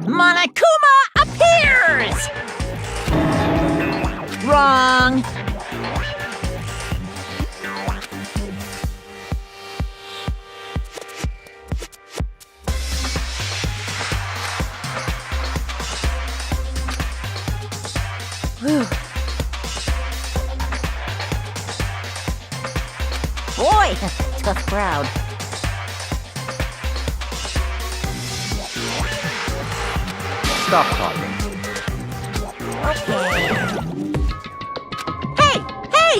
Monokuma appears! Wrong. Whew. Boy, tough crowd. Stop talking. Okay. Hey! Hey!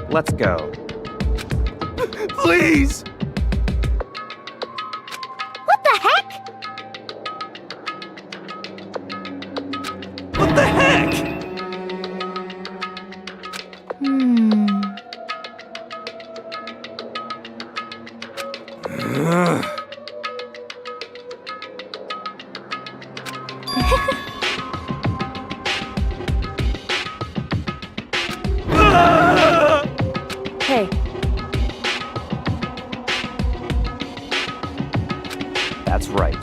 Let's go. Please! What the heck? What the heck? Hey. That's right.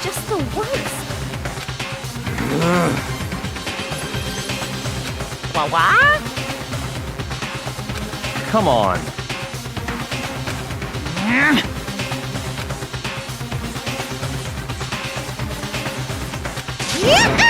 Just the worst. What? Come on. Yahoo!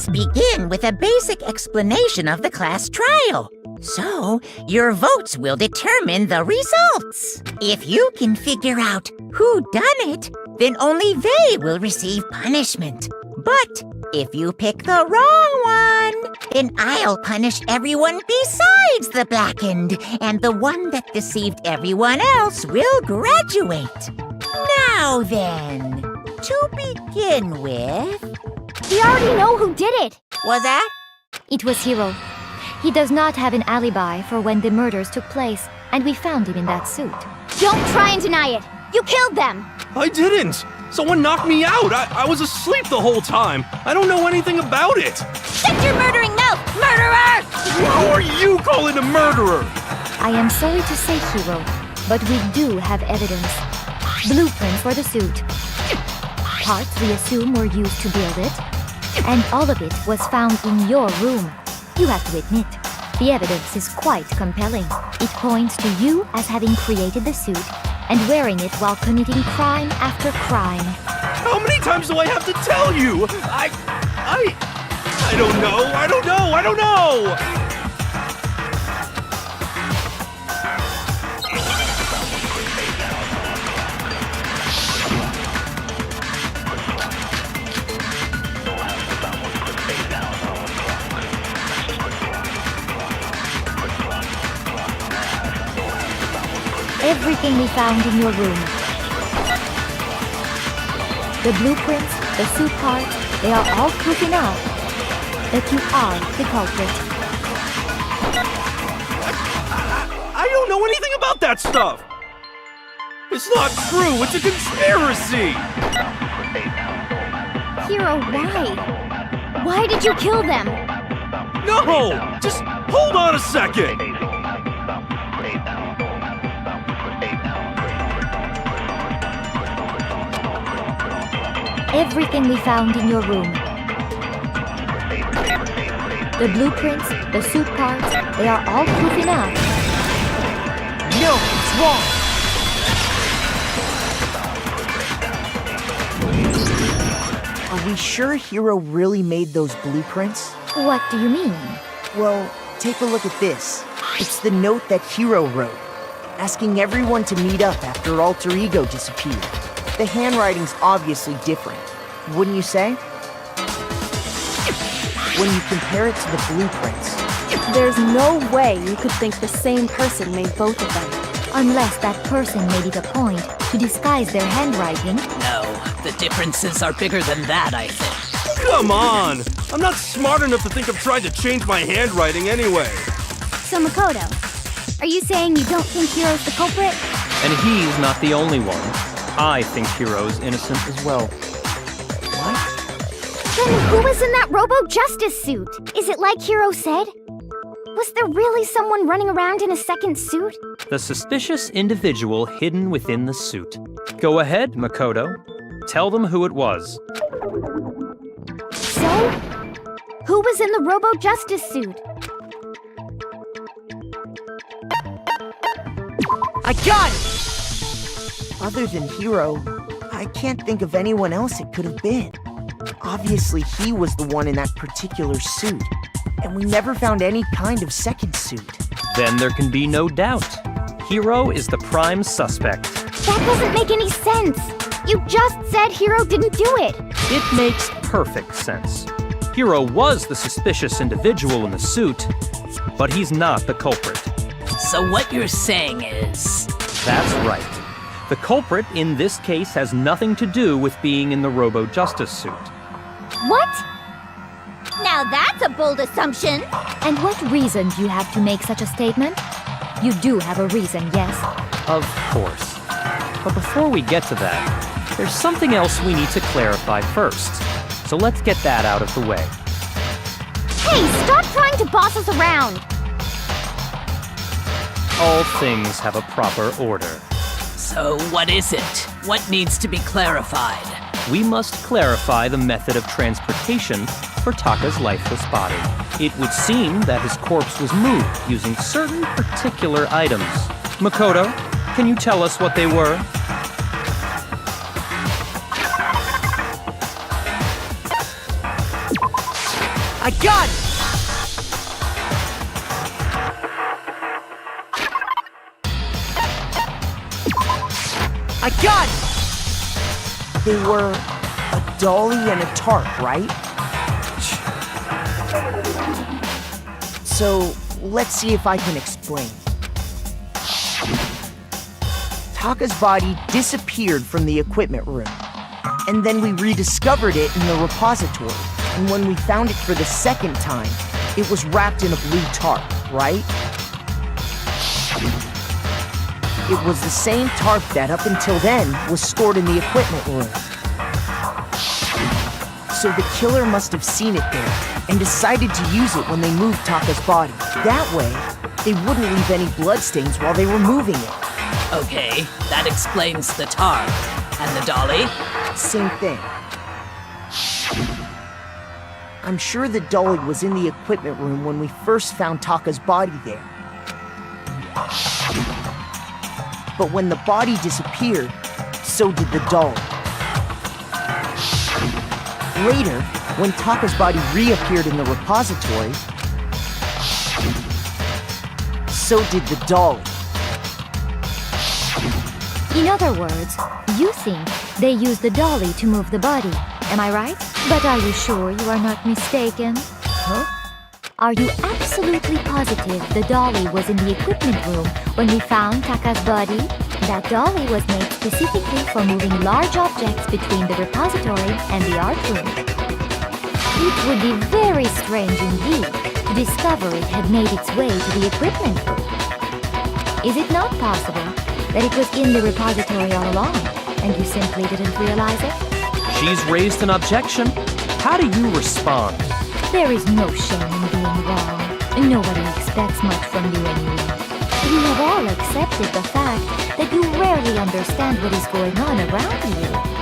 Let's begin with a basic explanation of the class trial. So, your votes will determine the results. If you can figure out who done it, then only they will receive punishment. But if you pick the wrong one, then I'll punish everyone besides the blackened, and the one that deceived everyone else will graduate. Now then, to begin with... We already know who did it. Was that? It was Hiro. He does not have an alibi for when the murders took place, and we found him in that suit. Don't try and deny it. You killed them. I didn't! Someone knocked me out! I was asleep the whole time! I don't know anything about it! Shut your murdering mouth, murderer! Who are you calling a murderer? I am sorry to say, Hiro, but we do have evidence. Blueprints for the suit. Parts we assume were used to build it. And all of it was found in your room. You have to admit, the evidence is quite compelling. It points to you as having created the suit and wearing it while committing crime after crime. How many times do I have to tell you? I don't know! Everything we found in your room. The blueprints, the suit parts, they are all proof enough that you are the culprit. I don't know anything about that stuff! It's not true! It's a conspiracy! Hiro, why? Why did you kill them? No! Just hold on a second! Everything we found in your room. The blueprints, the suit parts, they are all proof enough. No, it's wrong. Are we sure Hiro really made those blueprints? What do you mean? Well, take a look at this. It's the note that Hiro wrote, asking everyone to meet up after Alter Ego disappeared. The handwriting's obviously different, wouldn't you say? When you compare it to the blueprints. There's no way you could think the same person made both of them. Unless that person made it a point to disguise their handwriting. No, the differences are bigger than that, I think. Come on! I'm not smart enough to think of trying to change my handwriting anyway. So Makoto, are you saying you don't think Hiro's the culprit? And he's not the only one. I think Hiro's innocent as well. Then who was in that Robo-Justice suit? Is it like Hiro said? Was there really someone running around in a second suit? The suspicious individual hidden within the suit. Go ahead, Makoto. Tell them who it was. So, who was in the Robo-Justice suit? I got it! Other than Hiro, I can't think of anyone else it could have been. Obviously, he was the one in that particular suit, and we never found any kind of second suit. Then there can be no doubt. Hiro is the prime suspect. That doesn't make any sense. You just said Hiro didn't do it. It makes perfect sense. Hiro was the suspicious individual in the suit, but he's not the culprit. So what you're saying is... That's right. The culprit in this case has nothing to do with being in the Robo-Justice suit. What? Now that's a bold assumption. And what reason do you have to make such a statement? You do have a reason, yes? Of course. But before we get to that, there's something else we need to clarify first. So let's get that out of the way. Hey, stop trying to boss us around! All things have a proper order. So what is it? What needs to be clarified? We must clarify the method of transportation for Taka's lifeless body. It would seem that his corpse was moved using certain particular items. Makoto, can you tell us what they were? I got it! I got it! They were a dolly and a tarp, right? So, let's see if I can explain. Taka's body disappeared from the equipment room, and then we rediscovered it in the repository. And when we found it for the second time, it was wrapped in a blue tarp, right? It was the same tarp that, up until then, was stored in the equipment room. So the killer must have seen it there and decided to use it when they moved Taka's body. That way, they wouldn't leave any bloodstains while they were moving it. Okay, that explains the tarp. And the dolly? Same thing. I'm sure the dolly was in the equipment room when we first found Taka's body there. But when the body disappeared, so did the dolly. Later, when Taka's body reappeared in the repository, so did the dolly. In other words, you think they used the dolly to move the body, am I right? But are you sure you are not mistaken? Huh? Are you absolutely positive the dolly was in the equipment room when we found Taka's body? That dolly was made specifically for moving large objects between the repository and the art room. It would be very strange indeed to discover it had made its way to the equipment room. Is it not possible that it was in the repository all along, and you simply didn't realize it? She's raised an objection. How do you respond? There is no shame in being wrong. Nobody expects much from you anyway. You have all accepted the fact that you rarely understand what is going on around you.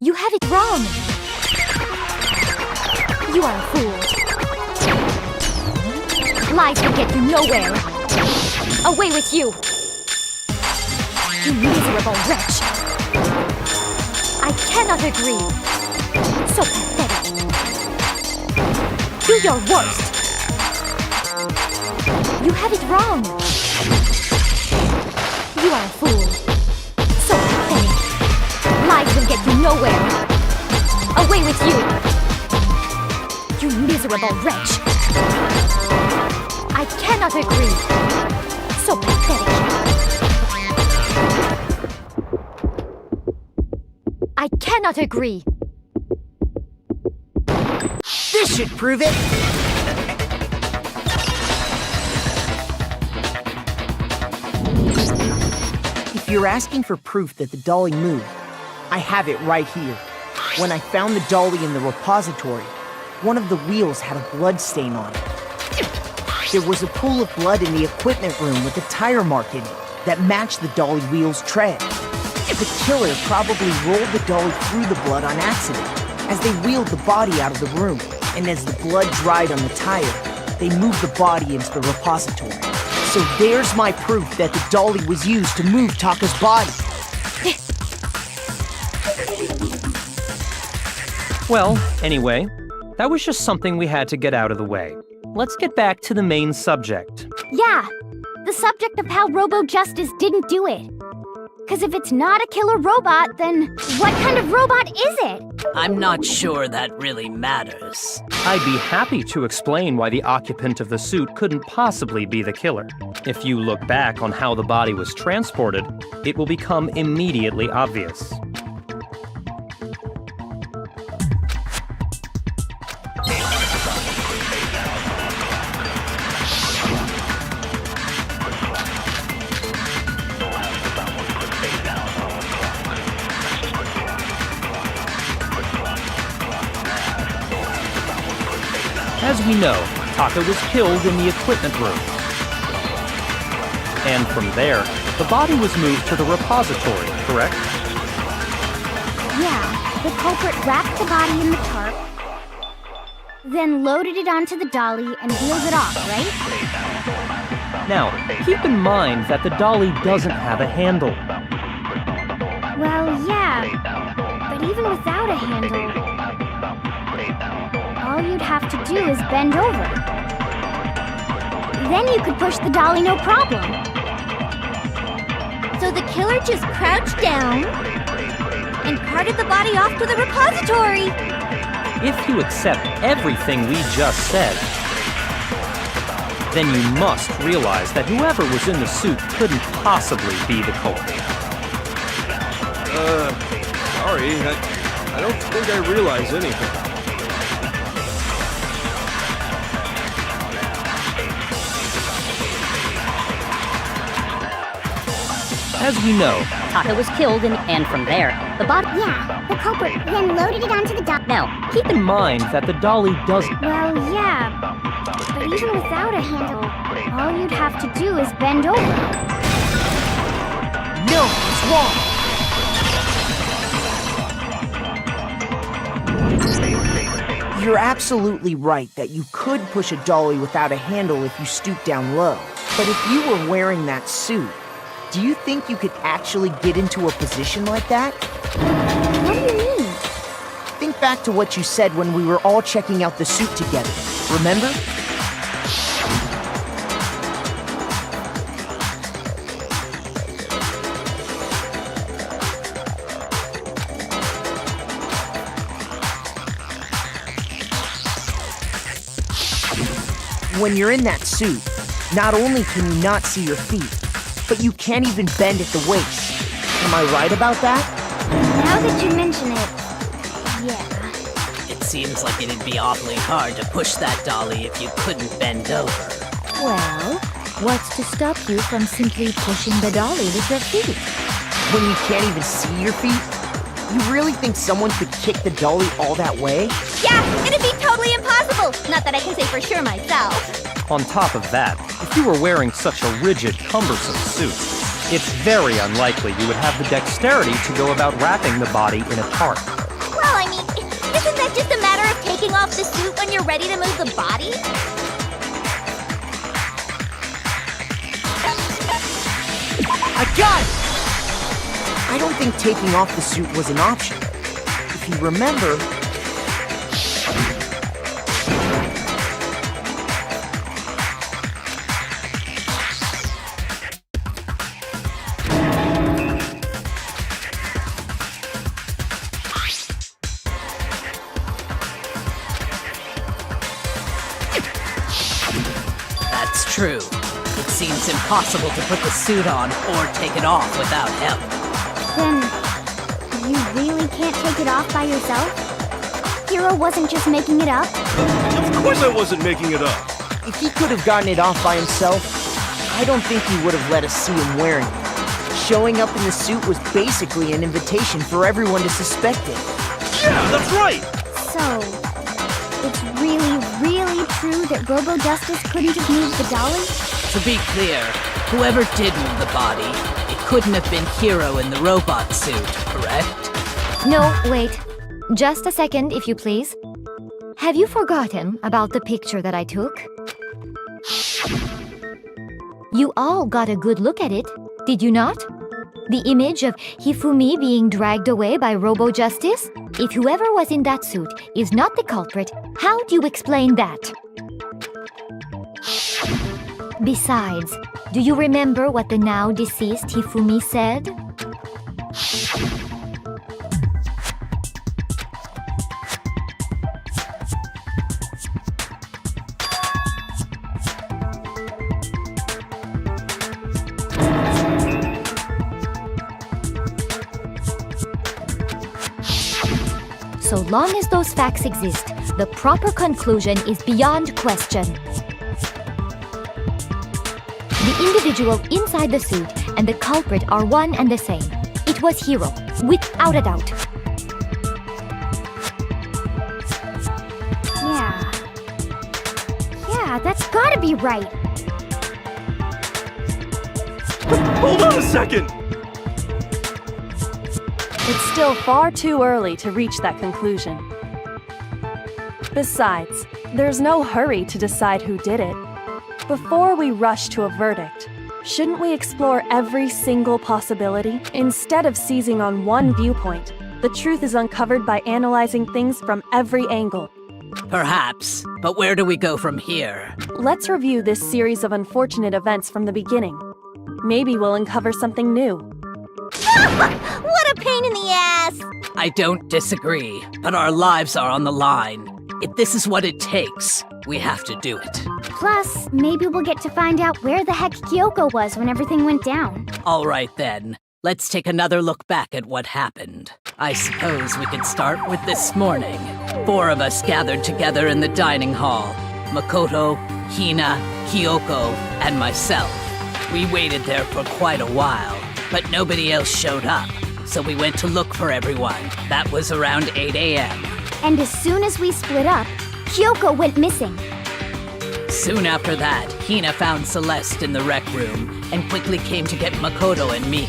You have it wrong! You are a fool. Lies will get you nowhere! Away with you! You miserable wretch! I cannot agree! So pathetic! Do your worst! You have it wrong! You are a fool! So pathetic! Lies will get you nowhere! Away with you! You miserable wretch! I cannot agree! So pathetic! I cannot agree! This should prove it! If you're asking for proof that the dolly moved, I have it right here. When I found the dolly in the repository, one of the wheels had a blood stain on it. There was a pool of blood in the equipment room with a tire mark in it that matched the dolly wheel's tread. The killer probably rolled the dolly through the blood on accident as they wheeled the body out of the room, and as the blood dried on the tire, they moved the body into the repository. So there's my proof that the dolly was used to move Taka's body. Well, anyway, that was just something we had to get out of the way. Let's get back to the main subject. Yeah, the subject of how Robo Justice didn't do it. Because if it's not a killer robot, then what kind of robot is it? I'm not sure that really matters. I'd be happy to explain why the occupant of the suit couldn't possibly be the killer. If you look back on how the body was transported, it will become immediately obvious. As we know, Taka was killed in the equipment room. And from there, the body was moved to the repository, correct? Yeah, the culprit wrapped the body in the tarp, then loaded it onto the dolly and wheeled it off, right? Now, keep in mind that the dolly doesn't have a handle. Well, yeah, but even without a handle, all you'd have to do is bend over. Then you could push the dolly no problem. So the killer just crouched down and carted the body off to the repository. If you accept everything we just said, then you must realize that whoever was in the suit couldn't possibly be the culprit. Sorry, I don't think I realize anything. As we know, Taka was killed, and from there, the body... Yeah, the culprit then loaded it onto the dolly. Now, keep in mind that the dolly doesn't... Well, yeah, but even without a handle, all you'd have to do is bend over. No, it's wrong! You're absolutely right that you could push a dolly without a handle if you stoop down low. But if you were wearing that suit, do you think you could actually get into a position like that? What do you mean? Think back to what you said when we were all checking out the suit together. Remember? When you're in that suit, not only can you not see your feet, but you can't even bend at the waist. Am I right about that? Now that you mention it, yeah. It seems like it'd be awfully hard to push that dolly if you couldn't bend over. Well, what's to stop you from simply pushing the dolly with your feet? When you can't even see your feet? You really think someone could kick the dolly all that way? Yeah, it'd be totally impossible. Not that I can say for sure myself. On top of that, if you were wearing such a rigid, cumbersome suit, it's very unlikely you would have the dexterity to go about wrapping the body in a tarp. Well, I mean, isn't that just a matter of taking off the suit when you're ready to move the body? I got it! I don't think taking off the suit was an option. If you remember... That's true. It seems impossible to put the suit on or take it off without help. Then, you really can't take it off by yourself? Hero wasn't just making it up? Of course I wasn't making it up. If he could have gotten it off by himself, I don't think he would have let us see him wearing it. Showing up in the suit was basically an invitation for everyone to suspect it. Yeah, that's right! So, it's really true that Robo Justice couldn't have moved the dolly? To be clear, whoever did move the body, it couldn't have been Hero in the robot suit, correct? No, wait. Just a second, if you please. Have you forgotten about the picture that I took? You all got a good look at it, did you not? The image of Hifumi being dragged away by Robo-Justice? If whoever was in that suit is not the culprit, how do you explain that? Besides, do you remember what the now deceased Hifumi said? So long as those facts exist, the proper conclusion is beyond question. The individual inside the suit and the culprit are one and the same. It was Hiro, without a doubt. Yeah, that's gotta be right. Hold on a second! It's still far too early to reach that conclusion. Besides, there's no hurry to decide who did it. Before we rush to a verdict, shouldn't we explore every single possibility? Instead of seizing on one viewpoint, the truth is uncovered by analyzing things from every angle. Perhaps, but where do we go from here? Let's review this series of unfortunate events from the beginning. Maybe we'll uncover something new. What a pain in the ass! I don't disagree, but our lives are on the line. If this is what it takes, we have to do it. Plus, maybe we'll get to find out where the heck Kyoko was when everything went down. All right then, let's take another look back at what happened. I suppose we could start with this morning. 4 of us gathered together in the dining hall. Makoto, Hina, Kyoko, and myself. We waited there for quite a while, but nobody else showed up. So we went to look for everyone. That was around 8 a.m. And as soon as we split up, Kyoko went missing. Soon after that, Hina found Celeste in the rec room and quickly came to get Makoto and me.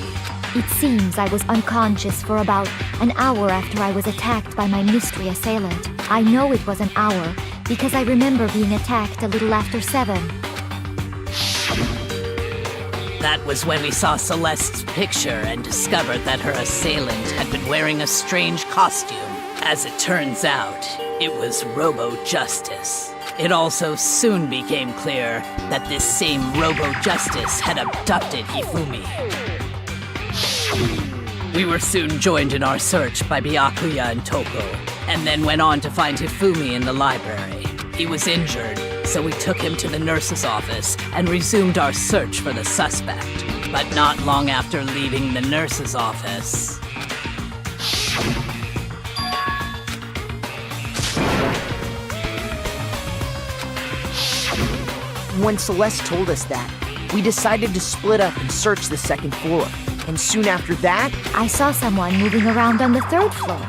It seems I was unconscious for about an hour after I was attacked by my mystery assailant. I know it was an hour because I remember being attacked a little after 7. That was when we saw Celeste's picture and discovered that her assailant had been wearing a strange costume. As it turns out, it was Robo-Justice. It also soon became clear that this same Robo-Justice had abducted Hifumi. We were soon joined in our search by Byakuya and Toko, and then went on to find Hifumi in the library. He was injured, so we took him to the nurse's office and resumed our search for the suspect. But not long after leaving the nurse's office... When Celeste told us that, we decided to split up and search the 2nd floor. And soon after that, I saw someone moving around on the 3rd floor,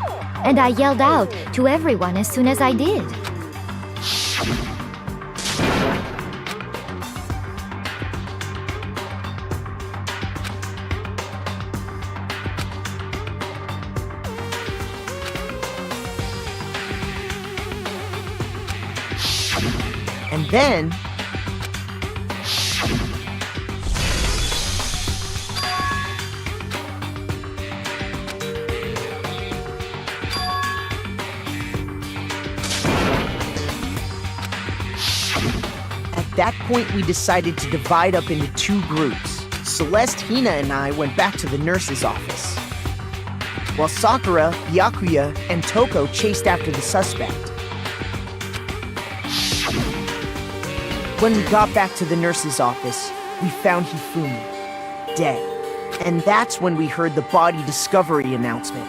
and I yelled out to everyone as soon as I did. and then... At that point, we decided to divide up into 2 groups. Celeste, Hina, and I went back to the nurse's office, while Sakura, Byakuya, and Toko chased after the suspect. When we got back to the nurse's office, we found Hifumi, dead. And that's when we heard the body discovery announcement.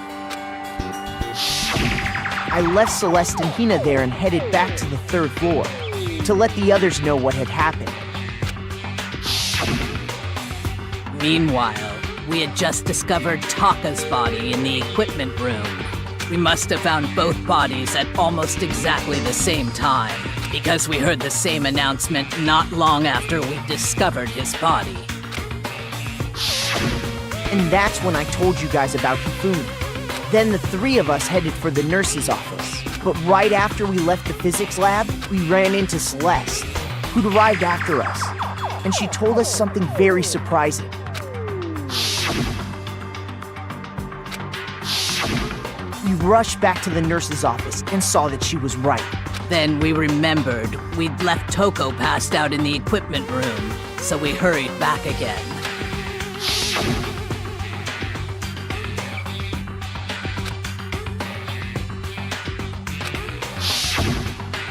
I left Celeste and Hina there and headed back to the 3rd floor to let the others know what had happened. Meanwhile, we had just discovered Taka's body in the equipment room. We must have found both bodies at almost exactly the same time, because we heard the same announcement not long after we discovered his body. And that's when I told you guys about Hifumi. Then the 3 of us headed for the nurse's office. But right after we left the physics lab, we ran into Celeste, who'd arrived after us. And she told us something very surprising. We rushed back to the nurse's office and saw that she was right. Then we remembered we'd left Toko passed out in the equipment room, so we hurried back again.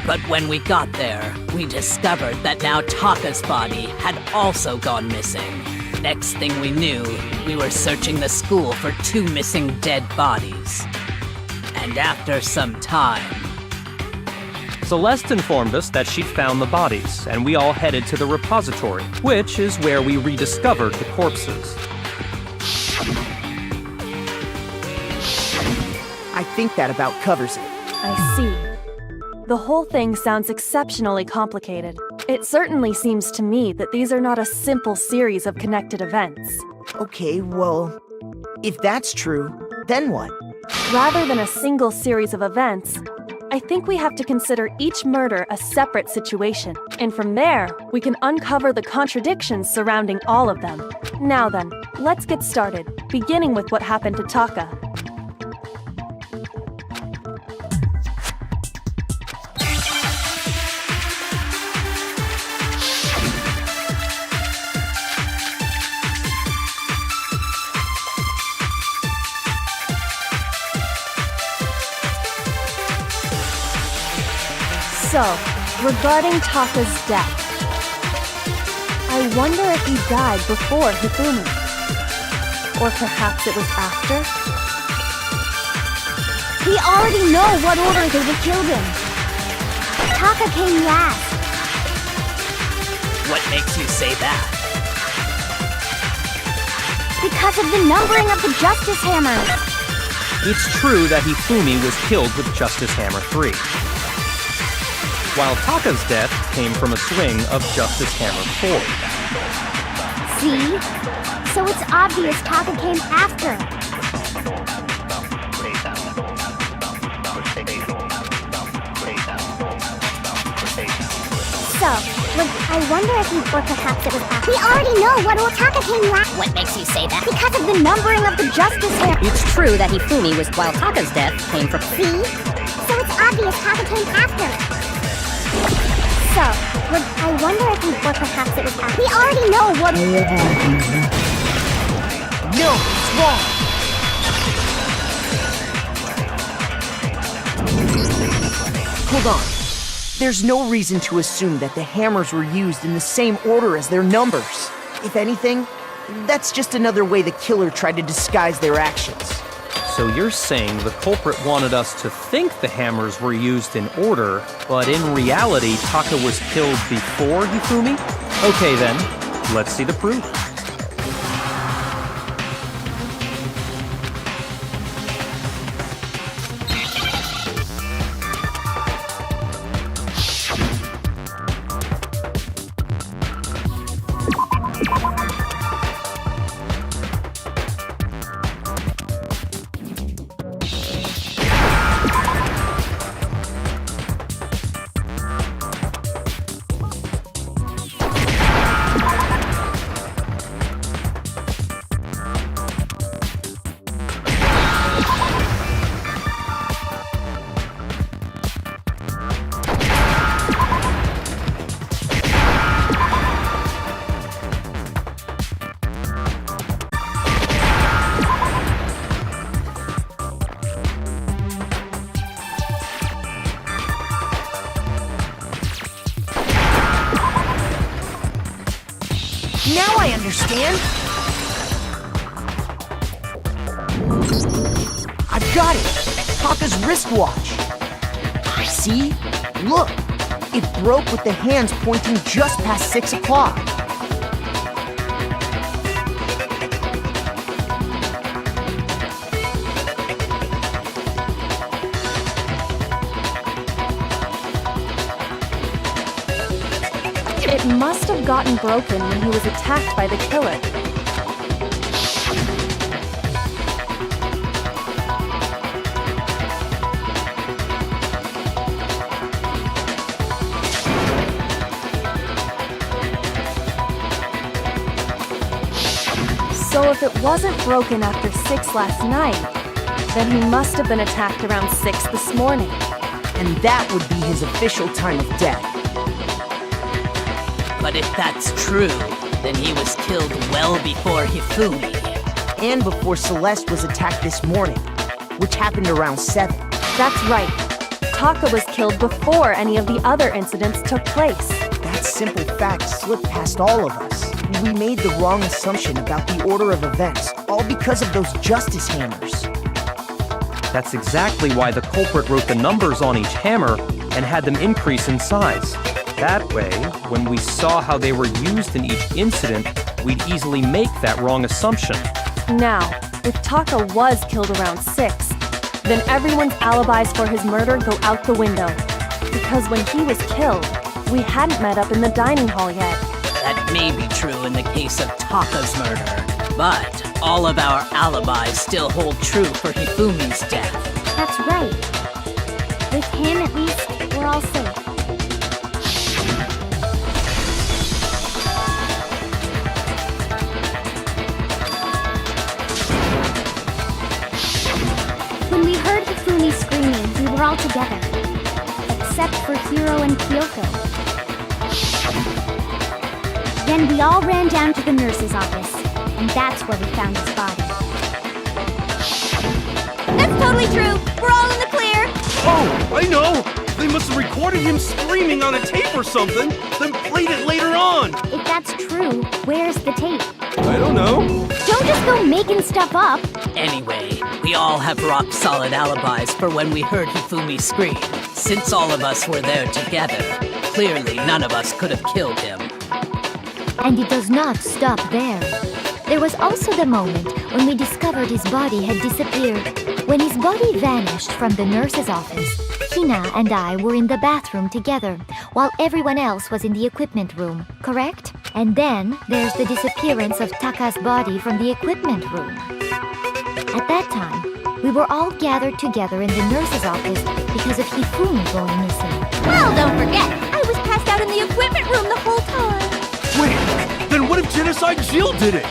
But when we got there, we discovered that now Taka's body had also gone missing. Next thing we knew, we were searching the school for 2 missing dead bodies. And after some time... Celeste informed us that she'd found the bodies, and we all headed to the repository, which is where we rediscovered the corpses. I think that about covers it. I see. The whole thing sounds exceptionally complicated. It certainly seems to me that these are not a simple series of connected events. Okay, well, if that's true, then what? Rather than a single series of events, I think we have to consider each murder a separate situation, and from there, we can uncover the contradictions surrounding all of them. Now then, let's get started, beginning with what happened to Taka. So, regarding Taka's death, I wonder if he died before Hifumi. Or perhaps it was after? We already know what order they were killed in. Taka came last. What makes you say that? Because of the numbering of the Justice Hammers. It's true that Hifumi was killed with Justice Hammer 3, while Taka's death came from a swing of Justice Hammer 4. See? So it's obvious Taka came after. So, I wonder if or perhaps it was after. We already know what Taka came last. What makes you say that? Because of the numbering of the Justice Hammers. It's true that Hifumi was while Taka's death came from... See? So it's obvious Taka came after. So, I wonder if or perhaps it was after. We already know what... No, it's wrong! Hold on. There's no reason to assume that the hammers were used in the same order as their numbers. If anything, that's just another way the killer tried to disguise their actions. So you're saying the culprit wanted us to think the hammers were used in order, but in reality, Taka was killed before Hifumi? Okay then, let's see the proof. Now I understand! I've got it! Taka's wristwatch! See? Look! It broke with the hands pointing just past 6 o'clock. It must have gotten broken when he was attacked by the killer. So if it wasn't broken after 6 last night, Then he must have been attacked around 6 this morning. And that would be his official time of death. But if that's true, then he was killed well before Hifumi. And before Celeste was attacked this morning, which happened around 7. That's right. Taka was killed before any of the other incidents took place. That simple fact slipped past all of us. We made the wrong assumption about the order of events, all because of those justice hammers. That's exactly why the culprit wrote the numbers on each hammer and had them increase in size. That way, when we saw how they were used in each incident, we'd easily make that wrong assumption. Now, if Taka was killed around 6, then everyone's alibis for his murder go out the window. Because when he was killed, we hadn't met up in the dining hall yet. That may be true in the case of Taka's murder, but all of our alibis still hold true for Hifumi's death. That's right. With him, at least, we're all safe. When we heard Hifumi screaming, we were all together. Except for Hiro and Kyoko. Then we all ran down to the nurse's office, and that's where we found his body. That's totally true. We're all in the clear. Oh, I know! They must have recorded him screaming on a tape or something, then played it later on. If that's true, where's the tape? I don't know. Don't just go making stuff up. Anyway, we all have rock-solid alibis for when we heard Hifumi scream. Since all of us were there together, clearly none of us could have killed him. And it does not stop there. There was also the moment when we discovered his body had disappeared. When his body vanished from the nurse's office, Hina and I were in the bathroom together, while everyone else was in the equipment room, correct? And then there's the disappearance of Taka's body from the equipment room. At that time, we were all gathered together in the nurse's office because of Hifumi going missing. Well, don't forget, I was passed out in the equipment room the whole time. Wait, then what if Genocide Jill did it?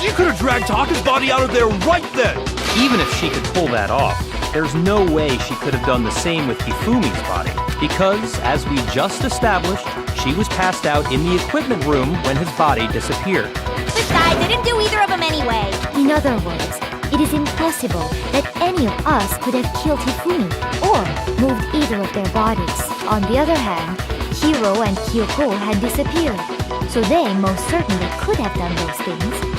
She could have dragged Taka's body out of there right then. Even if she could pull that off, there's no way she could have done the same with Hifumi's body. Because, as we just established, she was passed out in the equipment room when his body disappeared. Besides, I didn't do either of them anyway. In other words, it is impossible that any of us could have killed Hifumi or moved either of their bodies. On the other hand, Hiro and Kyoko had disappeared, so they most certainly could have done those things.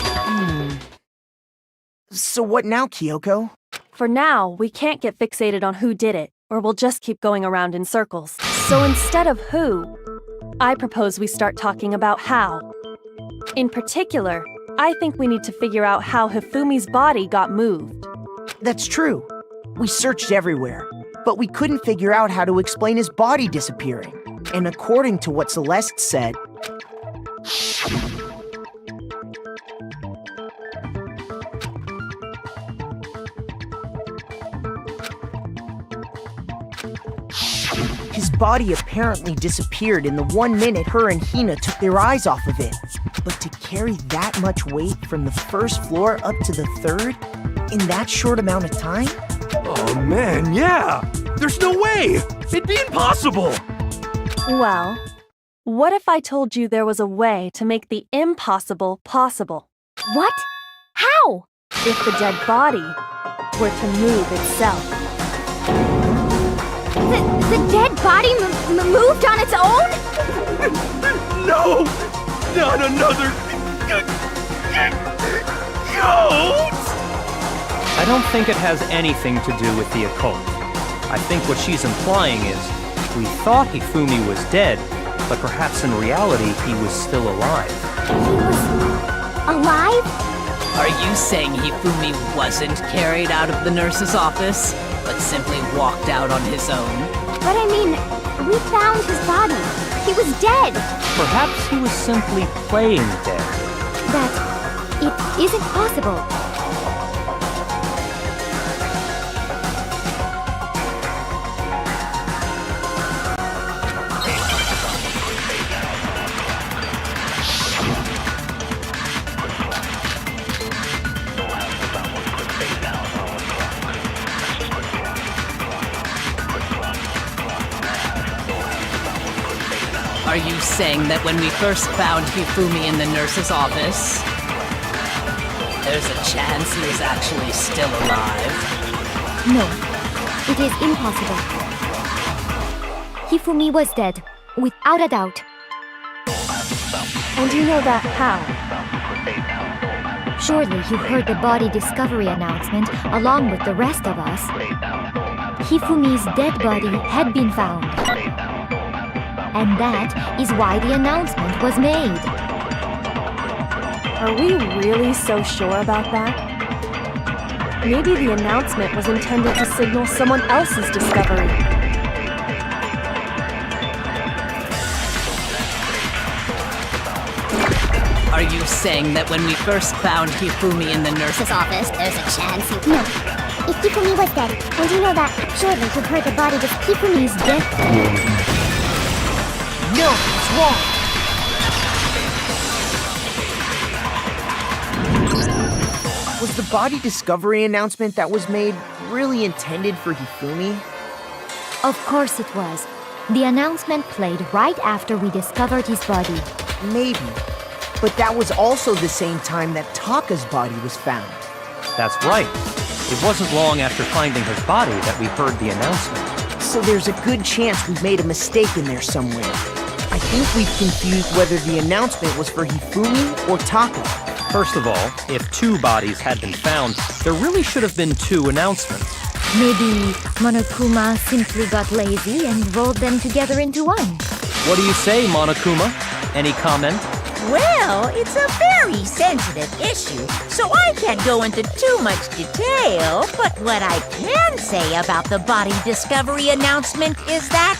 So what now, Kyoko? For now, we can't get fixated on who did it, or we'll just keep going around in circles. So instead of who, I propose we start talking about how. In particular, I think we need to figure out how Hifumi's body got moved. That's true. We searched everywhere, but we couldn't figure out how to explain his body disappearing. And according to what Celeste said, his body apparently disappeared in the 1 minute her and Hina took their eyes off of it. But to carry that much weight from the first floor up to the 3rd in that short amount of time? Oh man, yeah! There's no way! It'd be impossible! Well, what if I told you there was a way to make the impossible possible? What? How? If the dead body were to move itself. The dead body moved on its own? No! Not another... ghost! I don't think it has anything to do with the occult. I think what she's implying is, we thought Hifumi was dead, but perhaps in reality he was still alive. He was alive? Are you saying Hifumi wasn't carried out of the nurse's office, but simply walked out on his own? But I mean, we found his body. He was dead. Perhaps he was simply playing dead. That it isn't possible. Are you saying that when we first found Hifumi in the nurse's office, there's a chance he was actually still alive? No, it is impossible. Hifumi was dead, without a doubt. And you know that how? Surely you heard the body discovery announcement along with the rest of us. Hifumi's dead body had been found. And that is why the announcement was made. Are we really so sure about that? Maybe the announcement was intended to signal someone else's discovery. Are you saying that when we first found Hifumi in the nurse's office, There's a chance he... No. If Hifumi was dead, and you know that, surely you've heard the body was Hifumi's dead. No, it's wrong. Was the body discovery announcement that was made really intended for Hifumi? Of course it was. The announcement played right after we discovered his body. Maybe. But that was also the same time that Taka's body was found. That's right. It wasn't long after finding his body that we heard the announcement. So there's a good chance we've made a mistake in there somewhere. I think we've confused whether the announcement was for Hifumi or Taka. First of all, if 2 bodies had been found, there really should have been 2 announcements. Maybe Monokuma simply got lazy and rolled them together into one. What do you say, Monokuma? Any comment? Well, it's a very sensitive issue, so I can't go into too much detail, but what I can say about the body discovery announcement is that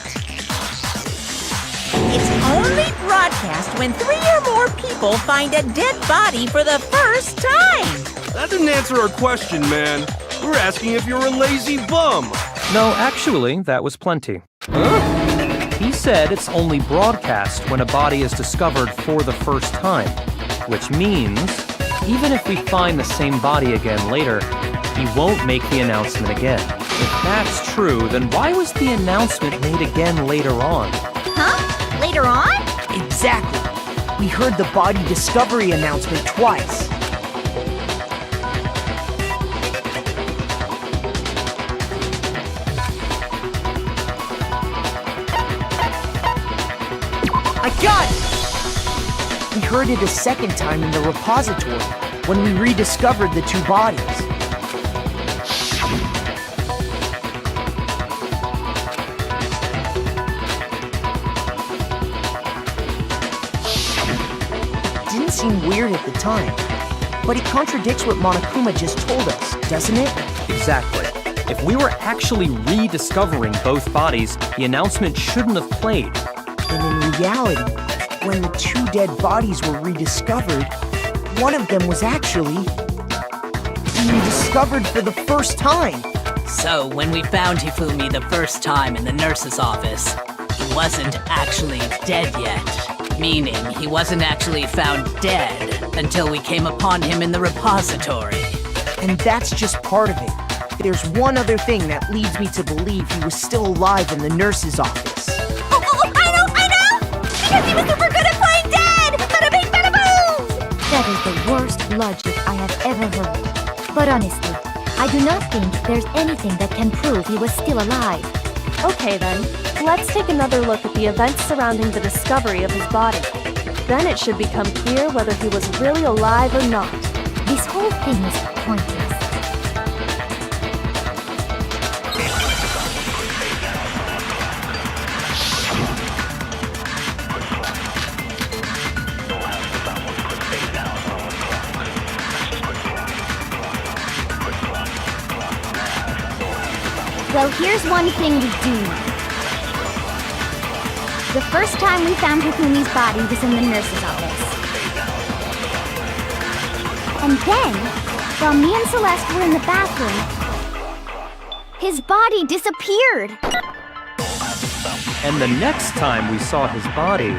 it's only broadcast when 3 or more people find a dead body for the first time. That didn't answer our question, man. We were asking if you're a lazy bum. No, actually, that was plenty. Huh? He said it's only broadcast when a body is discovered for the first time, which means even if we find the same body again later, he won't make the announcement again. If that's true, then why was the announcement made again later on? Huh? Later on? Exactly. We heard the body discovery announcement twice. I got it! We heard it a second time in the repository when we rediscovered the 2 bodies. It didn't seem weird at the time, but it contradicts what Monokuma just told us, doesn't it? Exactly. If we were actually rediscovering both bodies, the announcement shouldn't have played. And in reality, when the 2 dead bodies were rediscovered, one of them was actually being discovered for the first time. So, when we found Hifumi the first time in the nurse's office, he wasn't actually dead yet. Meaning, he wasn't actually found dead until we came upon him in the repository. And that's just part of it. There's one other thing that leads me to believe he was still alive in the nurse's office. Because he was super good at playing dead! Bada bing, bada boom! That is the worst logic I have ever heard. But honestly, I do not think there's anything that can prove he was still alive. Okay then, let's take another look at the events surrounding the discovery of his body. Then it should become clear whether he was really alive or not. This whole thing is pointless. Well, here's one thing we do know. The first time we found Hifumi's body was in the nurse's office. And then, while me and Celeste were in the bathroom, his body disappeared. And the next time we saw his body,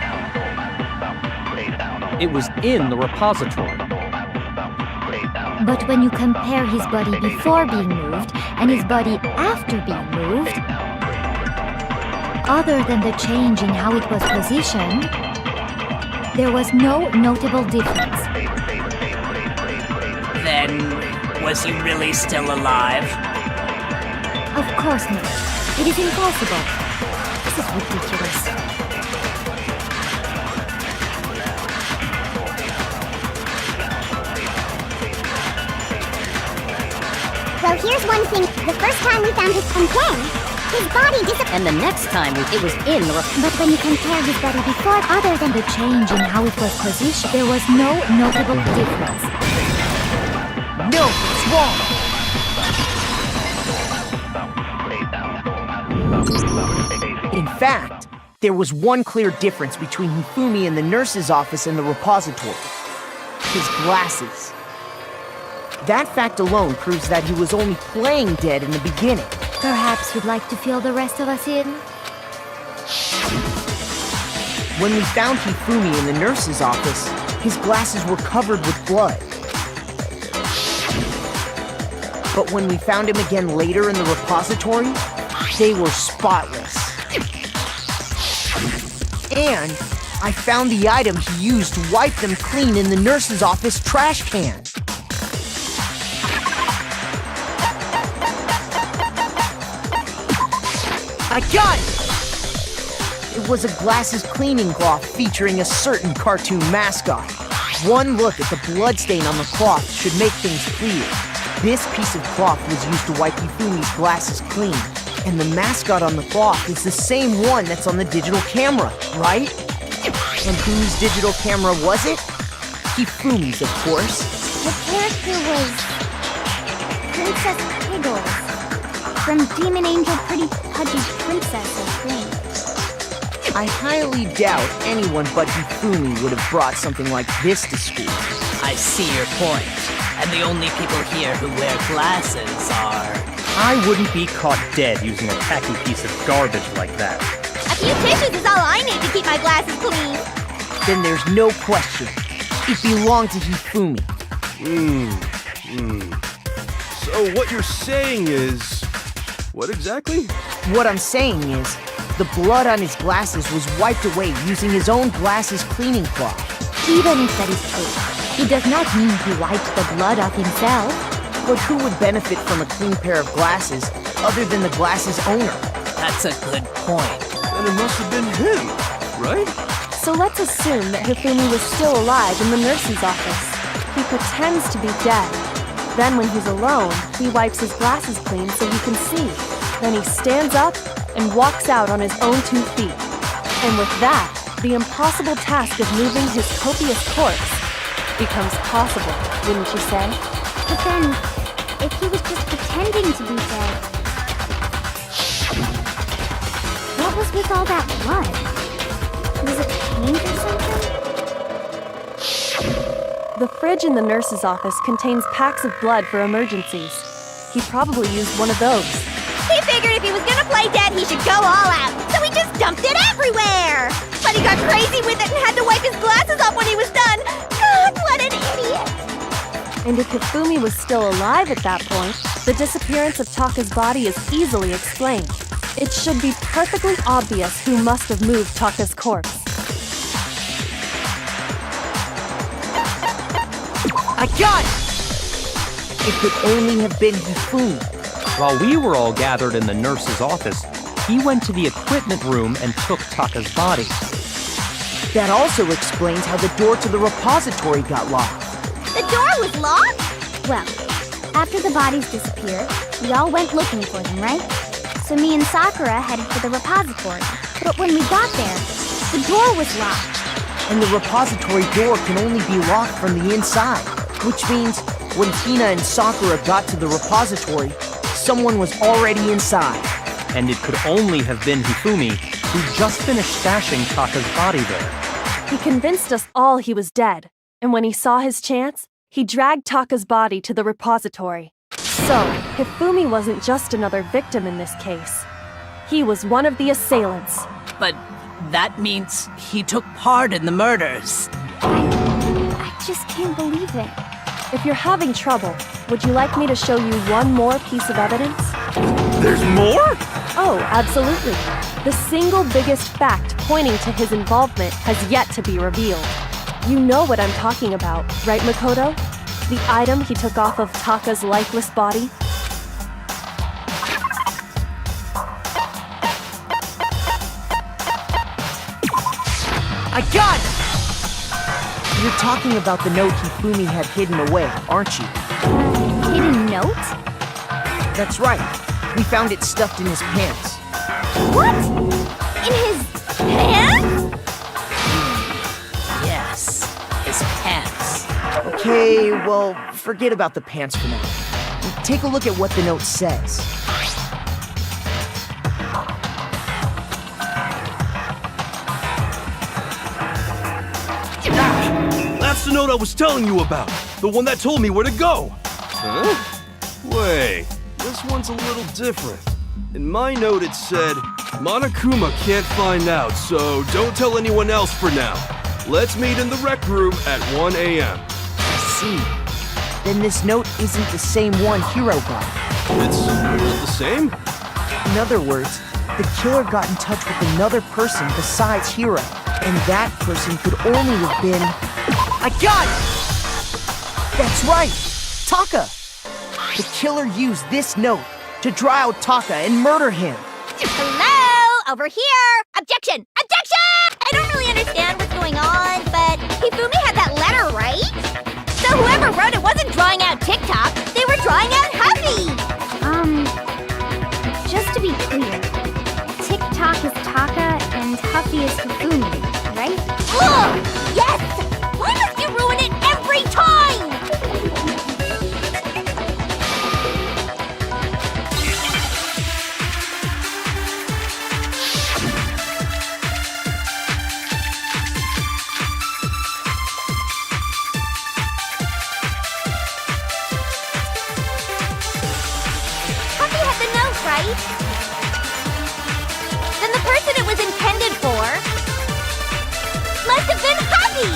it was in the repository. But when you compare his body before being moved and his body after being moved, Other than the change in how it was positioned, there was no notable difference. Then, was he really still alive? Of course not. It is impossible. This is ridiculous. Well, here's one thing. The first time we found his body disappeared. And the next time it was in the... But when you compare his body before, other than The change in how it was positioned, there was no notable difference. No, it's wrong! In fact, there was one clear difference between Hifumi in the nurse's office and the repository. His glasses. That fact alone proves that he was only playing dead in the beginning. Perhaps you'd like to fill the rest of us in? When we found Hifumi in the nurse's office, his glasses were covered with blood. But when we found him again later in the repository, they were spotless. And I found the item he used to wipe them clean in the nurse's office trash can. I got it! It was a glasses cleaning cloth featuring a certain cartoon mascot. One look at the bloodstain on the cloth should make things clear. This piece of cloth was used to wipe Hifumi's glasses clean, and the mascot on the cloth is the same one that's on the digital camera, right? And whose digital camera was it? Hifumi's, of course. the character was Princess Piggles from Demon Angel Pretty Pudgy Princess, I think. I highly doubt anyone but Hifumi would have brought something like this to school. I see your point. And the only people here who wear glasses are... I wouldn't be caught dead using a tacky piece of garbage like that. A few tissues is all I need to keep my glasses clean. Then there's no question. It belonged to Hifumi. So what you're saying is... what exactly? What I'm saying is, the blood on his glasses was wiped away using his own glasses cleaning cloth. Even if that is true, it does not mean he wiped the blood off himself. But who would benefit from a clean pair of glasses other than the glasses owner? That's a good point. Then it must have been him, right? So let's assume that Hifumi was still alive in the nurse's office. He pretends to be dead. Then when he's alone, he wipes his glasses clean so he can see. Then he stands up and walks out on his own 2 feet. And with that, the impossible task of moving his copious corpse becomes possible, wouldn't you say? But then, if he was just pretending to be dead, what was with all that blood? Was it paint or something? The fridge in the nurse's office contains packs of blood for emergencies. He probably used one of those. He figured if he was gonna play dead, he should go all out, so he just dumped it everywhere! But he got crazy with it and had to wipe his glasses off when he was done! God, what an idiot! And if Hifumi was still alive at that point, the disappearance of Taka's body is easily explained. It should be perfectly obvious who must have moved Taka's corpse. I got it! It could only have been Hifumi. While we were all gathered in the nurse's office, he went to the equipment room and took Taka's body. That also explains how the door to the repository got locked. The door was locked? Well, after the bodies disappeared, we all went looking for them, right? So me and Sakura headed for the repository. But when we got there, the door was locked. And the repository door can only be locked from the inside, which means when Tina and Sakura got to the repository, someone was already inside. And it could only have been Hifumi, who just finished stashing Taka's body there. He convinced us all he was dead, and when he saw his chance, he dragged Taka's body to the repository. So, Hifumi wasn't just another victim in this case. He was one of the assailants. But that means he took part in the murders. I just can't believe it. If you're having trouble, would you like me to show you one more piece of evidence? There's more? Oh, absolutely. The single biggest fact pointing to his involvement has yet to be revealed. You know what I'm talking about, right, Makoto? The item he took off of Taka's lifeless body? I got it! You're talking about the note Hifumi had hidden away, aren't you? Hidden note? That's right. We found it stuffed in his pants. What? In his pants? Yes, his pants. Okay, well, forget about the pants for now. Take a look at what the note says. That's the note I was telling you about. The one that told me where to go. Huh? Wait, this one's a little different. In my note it said, Monokuma can't find out, so don't tell anyone else for now. Let's meet in the rec room at 1 a.m. I see. Then this note isn't the same one Hiro got. It's not the same? In other words, the killer got in touch with another person besides Hiro, and that person could only have been... I got it! That's right! Taka! The killer used this note to draw out Taka and murder him. Hello? Over here! Objection! Objection! I don't really understand what's going on, but Hifumi had that letter, right? So whoever wrote it wasn't drawing out TikTok, they were drawing out Huffy! Just to be clear, TikTok is Taka and Huffy is Hifumi, right? Ugh! Yes! Why must you ruin it every time? Huffy had the note, right? Then the person it was intended for must have been Huffy!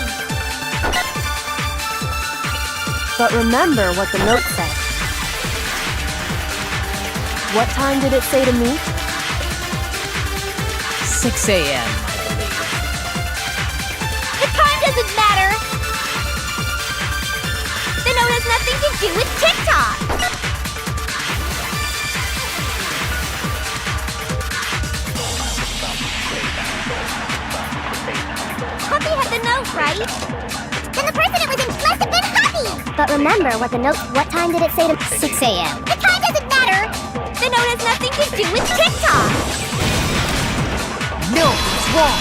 But remember what the note said. What time did it say to meet? 6 a.m., I believe. The time doesn't matter! The note has nothing to do with TikTok! Huffy had the note, right? Then the person it was in must have been Huffy! But remember what time did it say to 6 a.m. The time doesn't matter! The note has nothing to do with TikTok! No, it's wrong!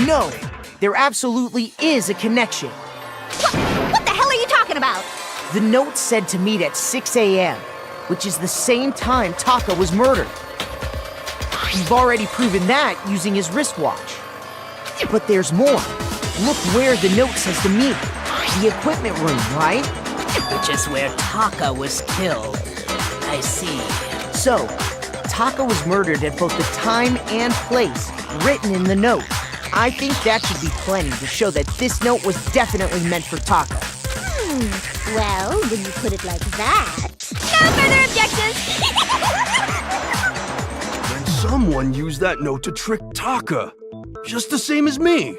No, there absolutely is a connection. What the hell are you talking about? The note said to meet at 6 a.m., which is the same time Taka was murdered. You've already proven that using his wristwatch. But there's more. Look where the note says to meet. The equipment room, right? Which is where Taka was killed. I see. So, Taka was murdered at both the time and place written in the note. I think that should be plenty to show that this note was definitely meant for Taka. Well, when you put it like that... No further objections! Then someone used that note to trick Taka. Just the same as me.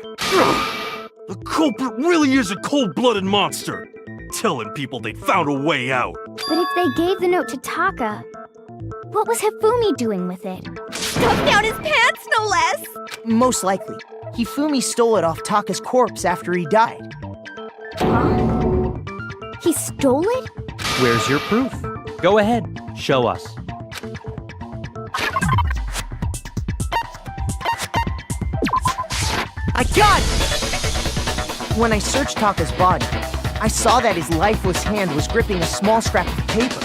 The culprit really is a cold-blooded monster. Telling people they found a way out. But if they gave the note to Taka, what was Hifumi doing with it? Stuffed down his pants, no less! Most likely, Hifumi stole it off Taka's corpse after he died. He stole it? Where's your proof? Go ahead, show us. I got it! When I searched Taka's body, I saw that his lifeless hand was gripping a small scrap of paper.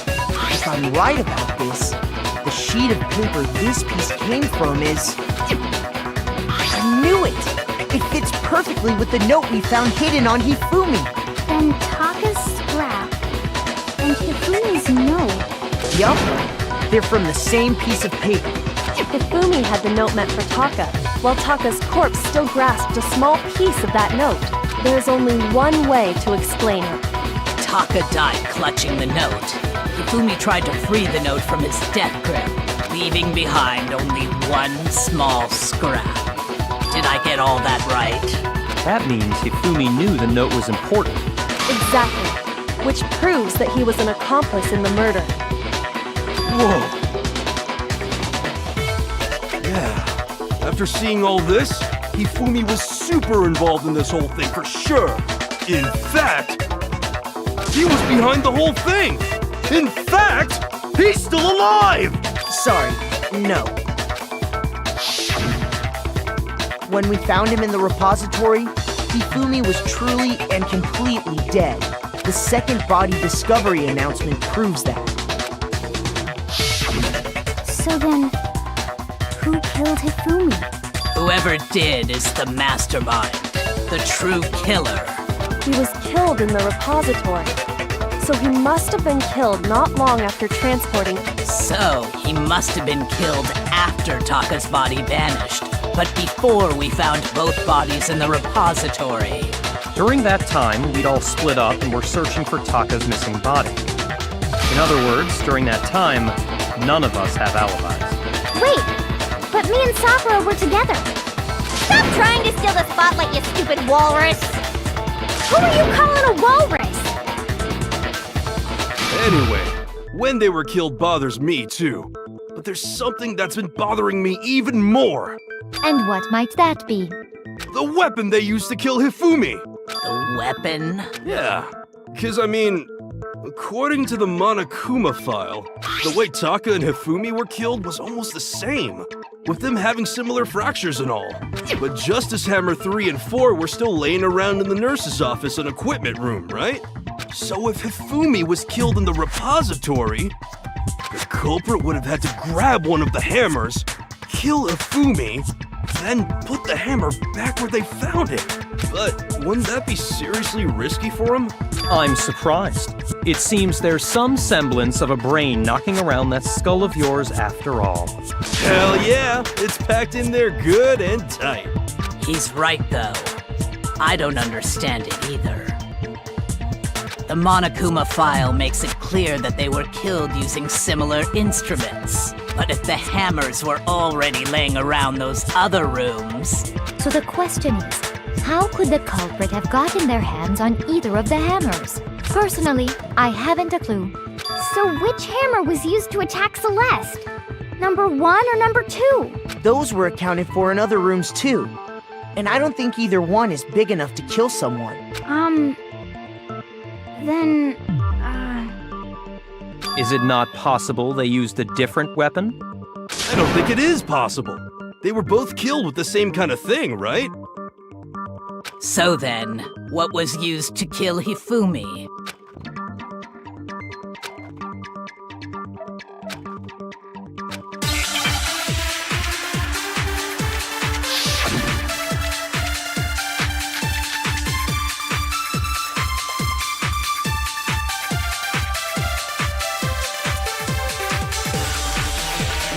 If I'm right about this, the sheet of paper this piece came from is... I knew it! It fits perfectly with the note we found hidden on Hifumi. Then Taka's scrap and Hifumi's note. Yup, they're from the same piece of paper. Hifumi had the note meant for Taka, while Taka's corpse still grasped a small piece of that note. There's only one way to explain it. Taka died clutching the note, Hifumi tried to free the note from his death grip, leaving behind only one small scrap. Did I get all that right? That means Hifumi knew the note was important. Exactly. Which proves that he was an accomplice in the murder. Whoa. Yeah. After seeing all this, Hifumi was super involved in this whole thing for sure. In fact, he was behind the whole thing. In fact, he's still alive! Sorry, no. When we found him in the repository, Hifumi was truly and completely dead. The second body discovery announcement proves that. So then, who killed Hifumi? Whoever did is the mastermind, the true killer. He was killed in the repository. So he must have been killed not long after transporting. So, he must have been killed after Taka's body vanished, but before we found both bodies in the repository. During that time, we'd all split up and were searching for Taka's missing body. In other words, during that time, none of us have alibis. Wait, but me and Sakura were together. Stop trying to steal the spotlight, you stupid walrus! Who are you calling a walrus? Anyway, when they were killed bothers me too. But there's something that's been bothering me even more. And what might that be? The weapon they used to kill Hifumi. The weapon? Yeah, because I mean, according to the Monokuma file, the way Taka and Hifumi were killed was almost the same, with them having similar fractures and all. But Justice Hammer 3 and 4 were still laying around in the nurse's office and equipment room, right? So if Hifumi was killed in the repository, the culprit would have had to grab one of the hammers, kill Hifumi, then put the hammer back where they found it. But wouldn't that be seriously risky for him? I'm surprised. It seems there's some semblance of a brain knocking around that skull of yours after all. Hell yeah, it's packed in there good and tight. He's right, though. I don't understand it either. The Monokuma file makes it clear that they were killed using similar instruments. But if the hammers were already laying around those other rooms... So the question is, how could the culprit have gotten their hands on either of the hammers? Personally, I haven't a clue. So which hammer was used to attack Celeste? Number 1 or number 2? Those were accounted for in other rooms too. And I don't think either one is big enough to kill someone. Then, Is it not possible they used a different weapon? I don't think it is possible. They were both killed with the same kind of thing, right? So then, what was used to kill Hifumi?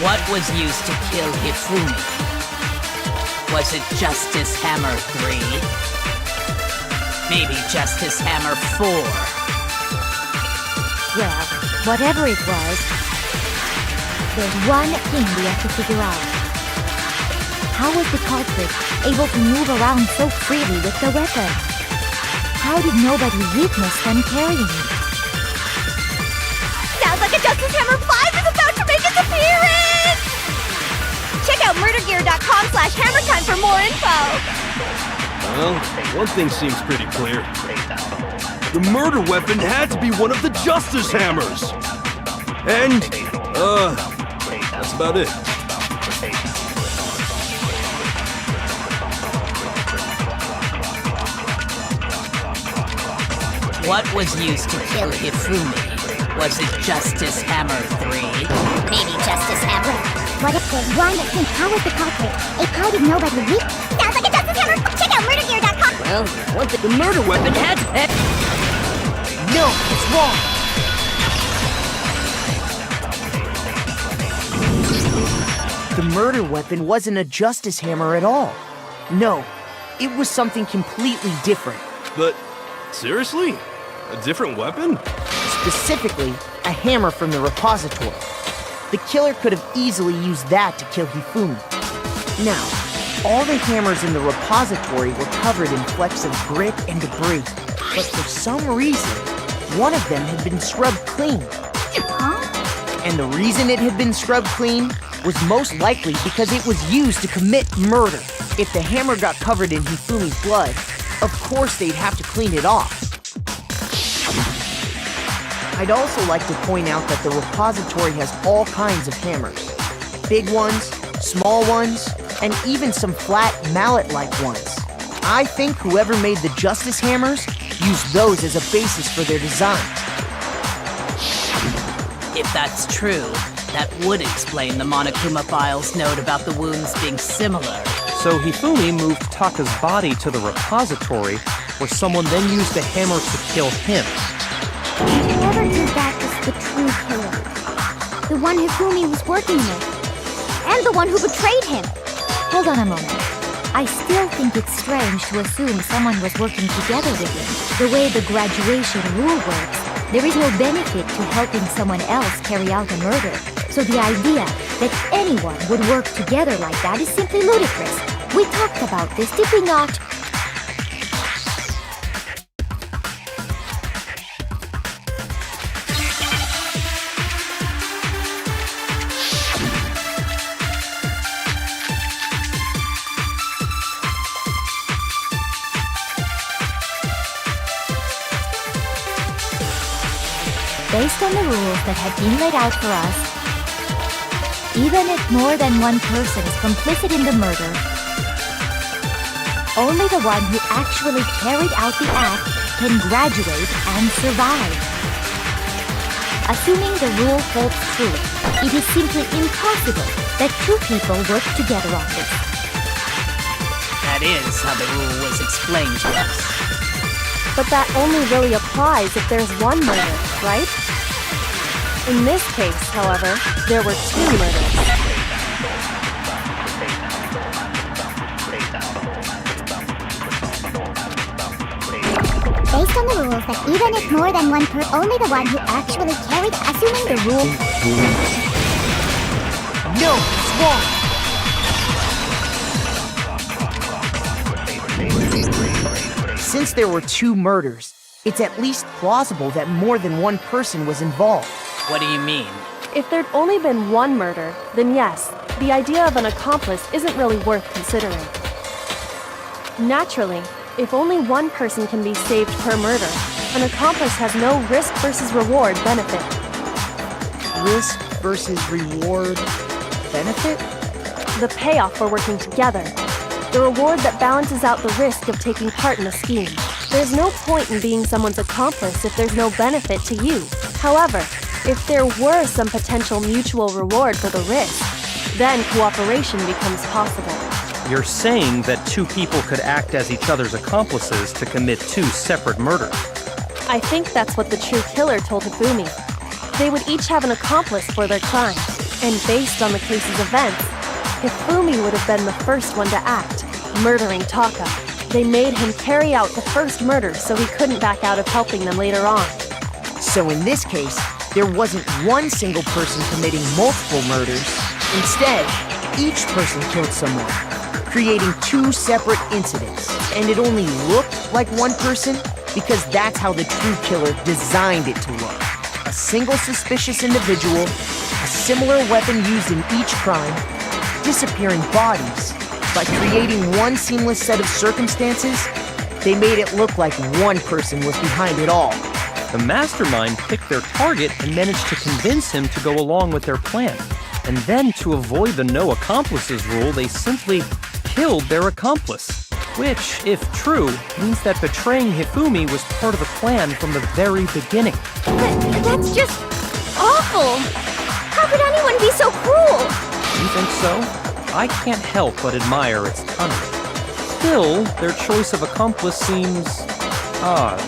What was used to kill Hifumi? Was it Justice Hammer 3? Maybe Justice Hammer 4? Well, whatever it was, there's one thing we have to figure out. How was the culprit able to move around so freely with the weapon? How did nobody witness them carrying it? Sounds like a Justice Hammer 5 is about to make its appearance! Check out murdergear.com/hammertime for more info! Well, one thing seems pretty clear. The murder weapon had to be one of the Justice Hammers! And, that's about it. What was used to kill Hifumi? Was it Justice Hammer 3? Maybe Justice Hammer. what if there's one that can how was the culprit? How did nobody witness? Sounds like a Justice Hammer! Check out murdergear.com! Well, the murder weapon had to... No, it's wrong. The murder weapon wasn't a justice hammer at all. No, it was something completely different. But, seriously? A different weapon? Specifically, a hammer from the repository. The killer could have easily used that to kill Hifumi. Now, all the hammers in the repository were covered in flecks of grit and debris, but for some reason, one of them had been scrubbed clean. Huh? And the reason it had been scrubbed clean was most likely because it was used to commit murder. If the hammer got covered in Hifumi's blood, of course they'd have to clean it off. I'd also like to point out that the repository has all kinds of hammers. Big ones, small ones, and even some flat mallet-like ones. I think whoever made the Justice Hammers used those as a basis for their design. If that's true, that would explain the Monokuma file's note about the wounds being similar. So Hifumi moved Taka's body to the repository, where someone then used the hammer to kill him. Whoever did that was the true killer. The one Hifumi was working with. And the one who betrayed him. Hold on a moment. I still think it's strange to assume someone was working together with him. The way the graduation rule works, there is no benefit to helping someone else carry out a murder. So the idea that anyone would work together like that is simply ludicrous. We talked about this, did we not? Based on the rules that have been laid out for us, even if more than one person is complicit in the murder, only the one who actually carried out the act can graduate and survive. Assuming the rule holds true, it is simply impossible that two people work together on this. That is how the rule was explained to us. But that only really applies if there's one murder, right? In this case, however, there were two murders. Based on the rules that even if more than one only the one who actually carried, assuming the rule... No, it's wrong! Since there were two murders, it's at least plausible that more than one person was involved. What do you mean? If there'd only been one murder, then yes, the idea of an accomplice isn't really worth considering. Naturally, if only one person can be saved per murder, an accomplice has no risk versus reward benefit. Risk versus reward benefit? The payoff for working together. The reward that balances out the risk of taking part in a scheme. There's no point in being someone's accomplice if there's no benefit to you. However, if there were some potential mutual reward for the risk, then cooperation becomes possible. You're saying that two people could act as each other's accomplices to commit two separate murders. I think that's what the true killer told Hifumi. They would each have an accomplice for their crime, and based on the case's events, Hifumi would have been the first one to act, murdering Taka. They made him carry out the first murder so he couldn't back out of helping them later on. So in this case, there wasn't one single person committing multiple murders. Instead, each person killed someone, creating two separate incidents. And it only looked like one person because that's how the true killer designed it to look. A single suspicious individual, a similar weapon used in each crime, disappearing bodies. By creating one seamless set of circumstances, they made it look like one person was behind it all. The mastermind picked their target and managed to convince him to go along with their plan. And then, to avoid the no accomplices rule, they simply killed their accomplice. Which, if true, means that betraying Hifumi was part of the plan from the very beginning. But that's just awful! How could anyone be so cruel? You think so? I can't help but admire its cunning. Still, their choice of accomplice seems odd.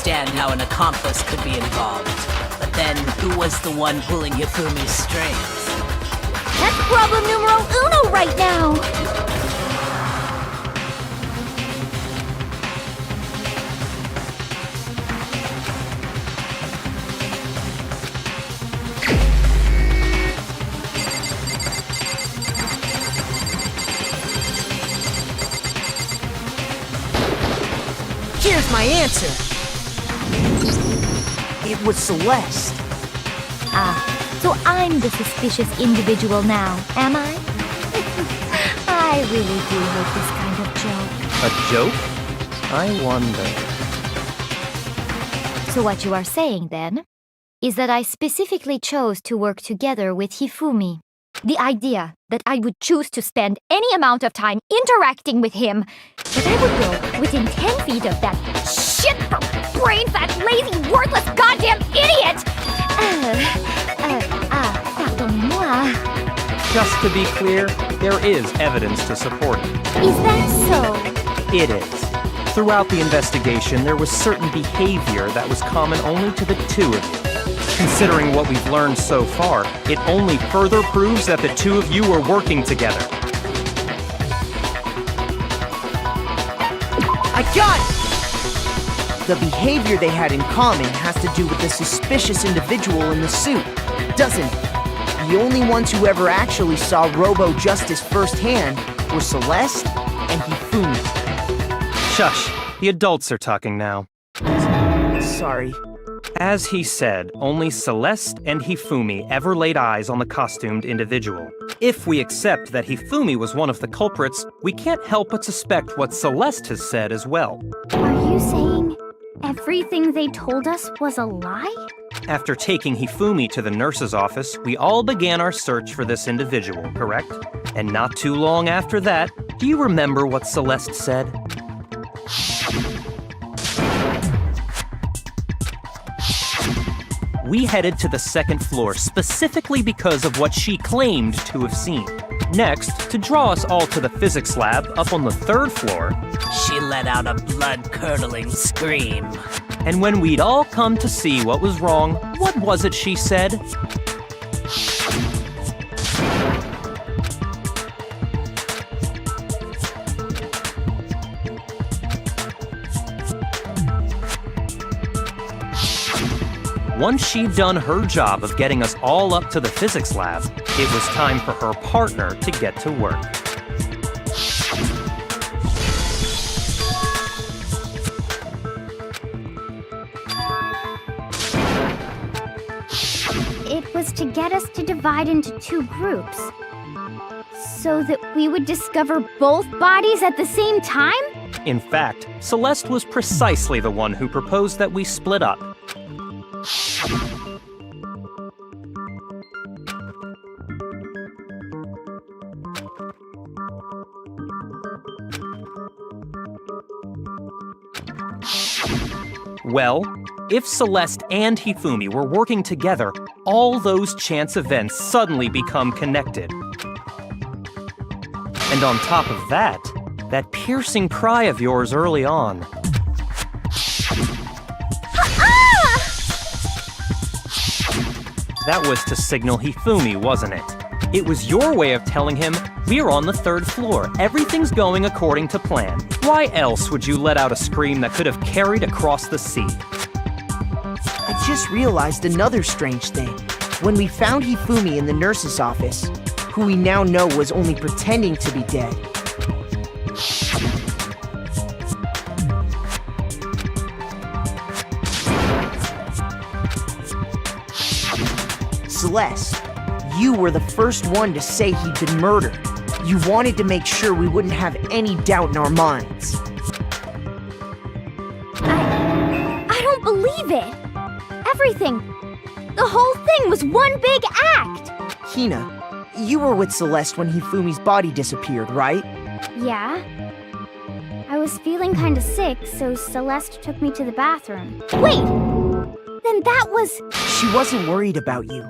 understand how an accomplice could be involved. But then, who was the one pulling Hifumi's strings? That's problem numero uno right now! Here's my answer. It was Celeste. So I'm the suspicious individual now, am I? I really do hate this kind of joke. A joke? I wonder. So what you are saying, then, is that I specifically chose to work together with Hifumi. The idea that I would choose to spend any amount of time interacting with him, that I would go within 10 feet of that shit for brain-fat, lazy, worthless, goddamn idiot! Pardonnez-moi. Just to be clear, there is evidence to support it. Is that so? It is. Throughout the investigation, there was certain behavior that was common only to the two of you. Considering what we've learned so far, it only further proves that the two of you were working together. I got it! The behavior they had in common has to do with the suspicious individual in the suit, doesn't it? The only ones who ever actually saw Robo-Justice firsthand were Celeste and Hifumi. Shush, the adults are talking now. Sorry. As he said, only Celeste and Hifumi ever laid eyes on the costumed individual. If we accept that Hifumi was one of the culprits, we can't help but suspect what Celeste has said as well. Are you saying everything they told us was a lie? After taking Hifumi to the nurse's office, we all began our search for this individual, correct? And not too long after that, do you remember what Celeste said? We headed to the second floor specifically because of what she claimed to have seen. Next, to draw us all to the physics lab up on the third floor, She let out a blood-curdling scream. and when we'd all come to see what was wrong, what was it she said? Once she'd done her job of getting us all up to the physics lab, it was time for her partner to get to work. It was to get us to divide into two groups. So that we would discover both bodies at the same time? In fact, Celeste was precisely the one who proposed that we split up. Well, if Celeste and Hifumi were working together, all those chance events suddenly become connected. And on top of that, that piercing cry of yours early on. That was to signal Hifumi, wasn't it? It was your way of telling him, we're on the third floor, everything's going according to plan. Why else would you let out a scream that could have carried across the sea? I just realized another strange thing. When we found Hifumi in the nurse's office, who we now know was only pretending to be dead, Celeste, you were the first one to say he'd been murdered. You wanted to make sure we wouldn't have any doubt in our minds. I don't believe it. Everything. The whole thing was one big act. Hina, you were with Celeste when Hifumi's body disappeared, right? Yeah. I was feeling kinda sick, so Celeste took me to the bathroom. Wait! Then that was... She wasn't worried about you.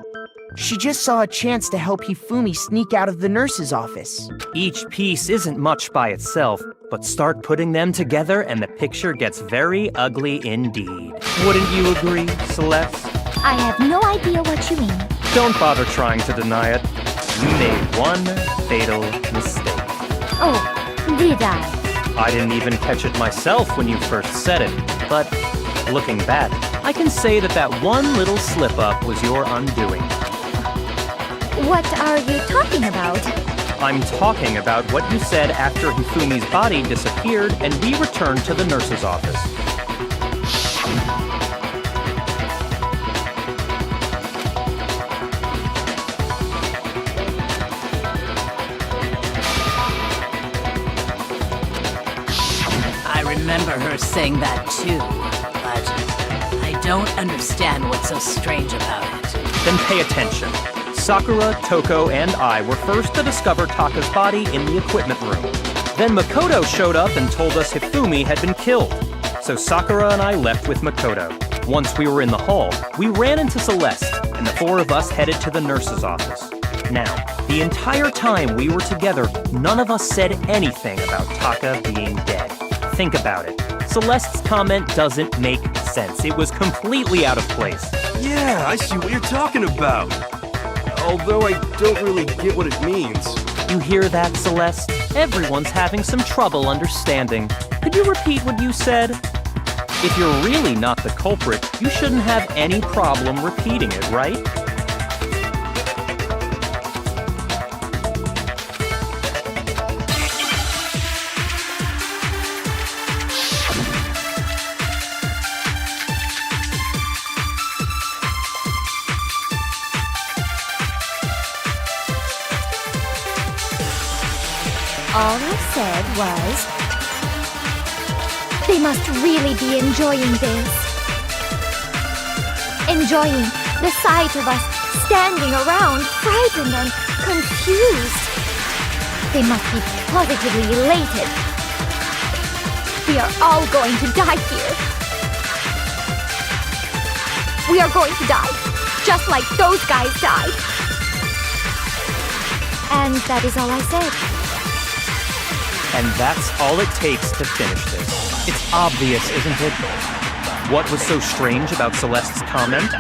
She just saw a chance to help Hifumi sneak out of the nurse's office. Each piece isn't much by itself, But start putting them together and the picture gets very ugly indeed. Wouldn't you agree, Celeste? I have no idea what you mean. Don't bother trying to deny it. You made one fatal mistake. Oh, did I? I didn't even catch it myself when you first said it, but looking back, I can say that one little slip-up was your undoing. What are you talking about? I'm talking about what you said after Hifumi's body disappeared and we returned to the nurse's office. I remember her saying that too, but I don't understand what's so strange about it. Then pay attention. Sakura, Toko, and I were first to discover Taka's body in the equipment room. Then Makoto showed up and told us Hifumi had been killed. So Sakura and I left with Makoto. Once we were in the hall, we ran into Celeste, and the four of us headed to the nurse's office. Now, the entire time we were together, none of us said anything about Taka being dead. Think about it. Celeste's comment doesn't make sense. It was completely out of place. Yeah, I see what you're talking about. Although I don't really get what it means. You hear that, Celeste? Everyone's having some trouble understanding. Could you repeat what you said? If you're really not the culprit, you shouldn't have any problem repeating it, right? All I said was, they must really be enjoying this. Enjoying the sight of us standing around, frightened and confused. They must be positively elated. We are all going to die here. We are going to die, just like those guys died. And that is all I said. And that's all it takes to finish this. It's obvious, isn't it? What was so strange about Celeste's comment?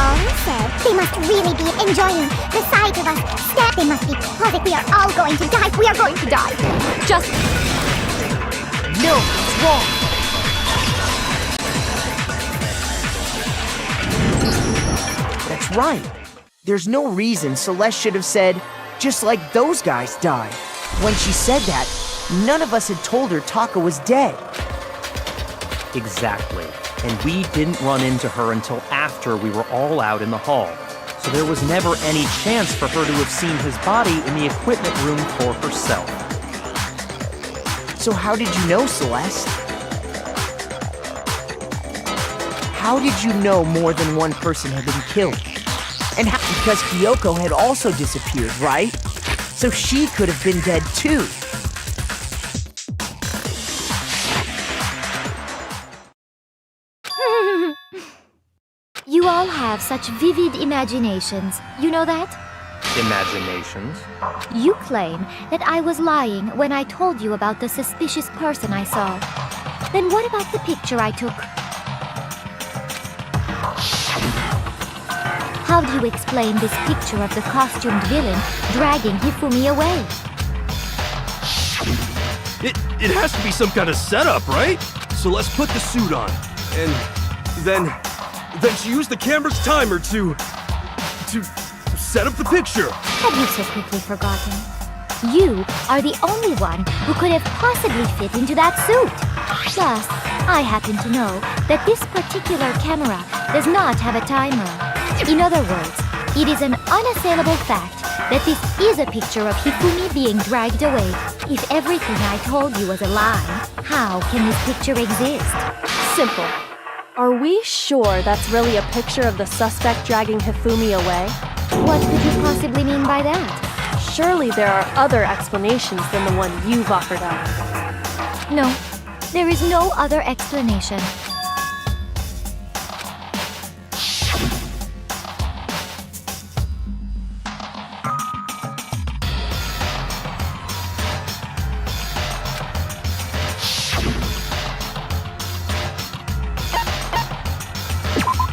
All I said, they must really be enjoying the sight of us. They must be positive. We are all going to die. We are going to die. Just... No, it's wrong. That's right. There's no reason Celeste should have said, just like those guys died. When she said that, none of us had told her Taka was dead. Exactly. And we didn't run into her until after we were all out in the hall. So there was never any chance for her to have seen his body in the equipment room for herself. So how did you know, Celeste? How did you know more than one person had been killed? And how? Because Kyoko had also disappeared, right? So she could have been dead too. You all have such vivid imaginations. You know that? Imaginations? You claim that I was lying when I told you about the suspicious person I saw. Then what about the picture I took? How do you explain this picture of the costumed villain dragging Hifumi away? It has to be some kind of setup, right? So let's put the suit on. And then she used the camera's timer to set up the picture. Have you so quickly forgotten? You are the only one who could have possibly fit into that suit. Plus, I happen to know that this particular camera does not have a timer. In other words, it is an unassailable fact that this is a picture of Hifumi being dragged away. If everything I told you was a lie, how can this picture exist? Simple. Are we sure that's really a picture of the suspect dragging Hifumi away? What could you possibly mean by that? Surely there are other explanations than the one you've offered up. No, there is no other explanation.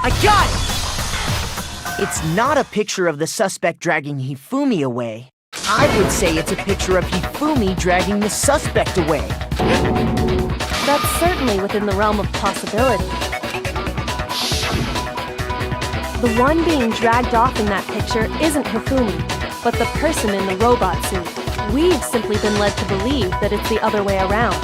I got it! It's not a picture of the suspect dragging Hifumi away. I would say it's a picture of Hifumi dragging the suspect away. That's certainly within the realm of possibility. The one being dragged off in that picture isn't Hifumi, but the person in the robot suit. We've simply been led to believe that it's the other way around.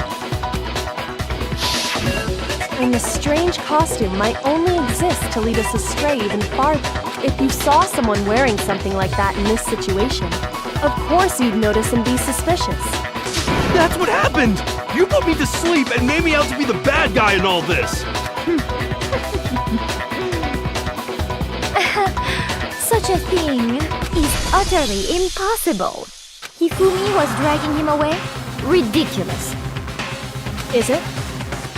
And the strange costume might only exist to lead us astray even farther. If you saw someone wearing something like that in this situation, of course you'd notice and be suspicious. That's what happened! You put me to sleep and made me out to be the bad guy in all this! Such a thing is utterly impossible. Hifumi was dragging him away? Ridiculous. Is it?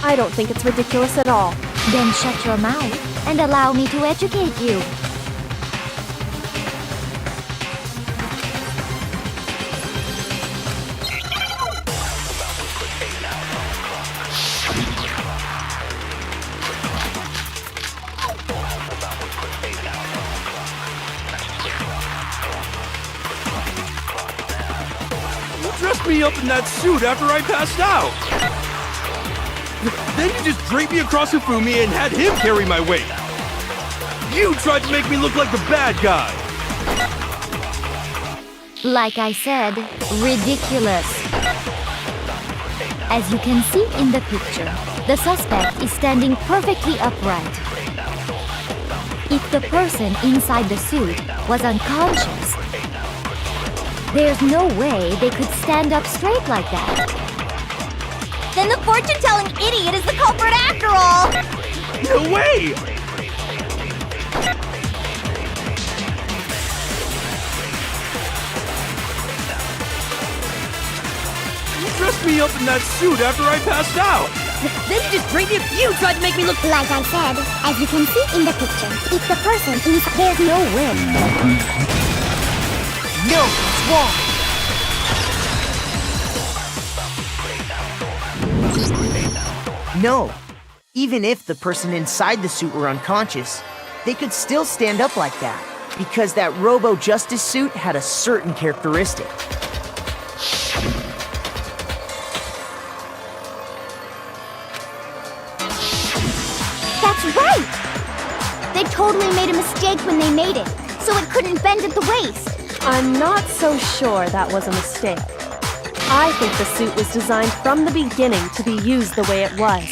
I don't think it's ridiculous at all. Then shut your mouth and allow me to educate you. You dressed me up in that suit after I passed out! Then you just draped me across Hifumi and had him carry my weight! You tried to make me look like the bad guy! Like I said, ridiculous. As you can see in the picture, the suspect is standing perfectly upright. If the person inside the suit was unconscious, there's no way they could stand up straight like that. Then the fortune-telling idiot is the culprit after all! No way! You dressed me up in that suit after I passed out! Then you just draped me. You tried to make me look. Like I said, as you can see in the picture, if the person is, there's no way. No, it's wrong. No. Even if the person inside the suit were unconscious, they could still stand up like that, because that Robo-Justice suit had a certain characteristic. That's right! They totally made a mistake when they made it, so it couldn't bend at the waist. I'm not so sure that was a mistake. I think the suit was designed from the beginning to be used the way it was.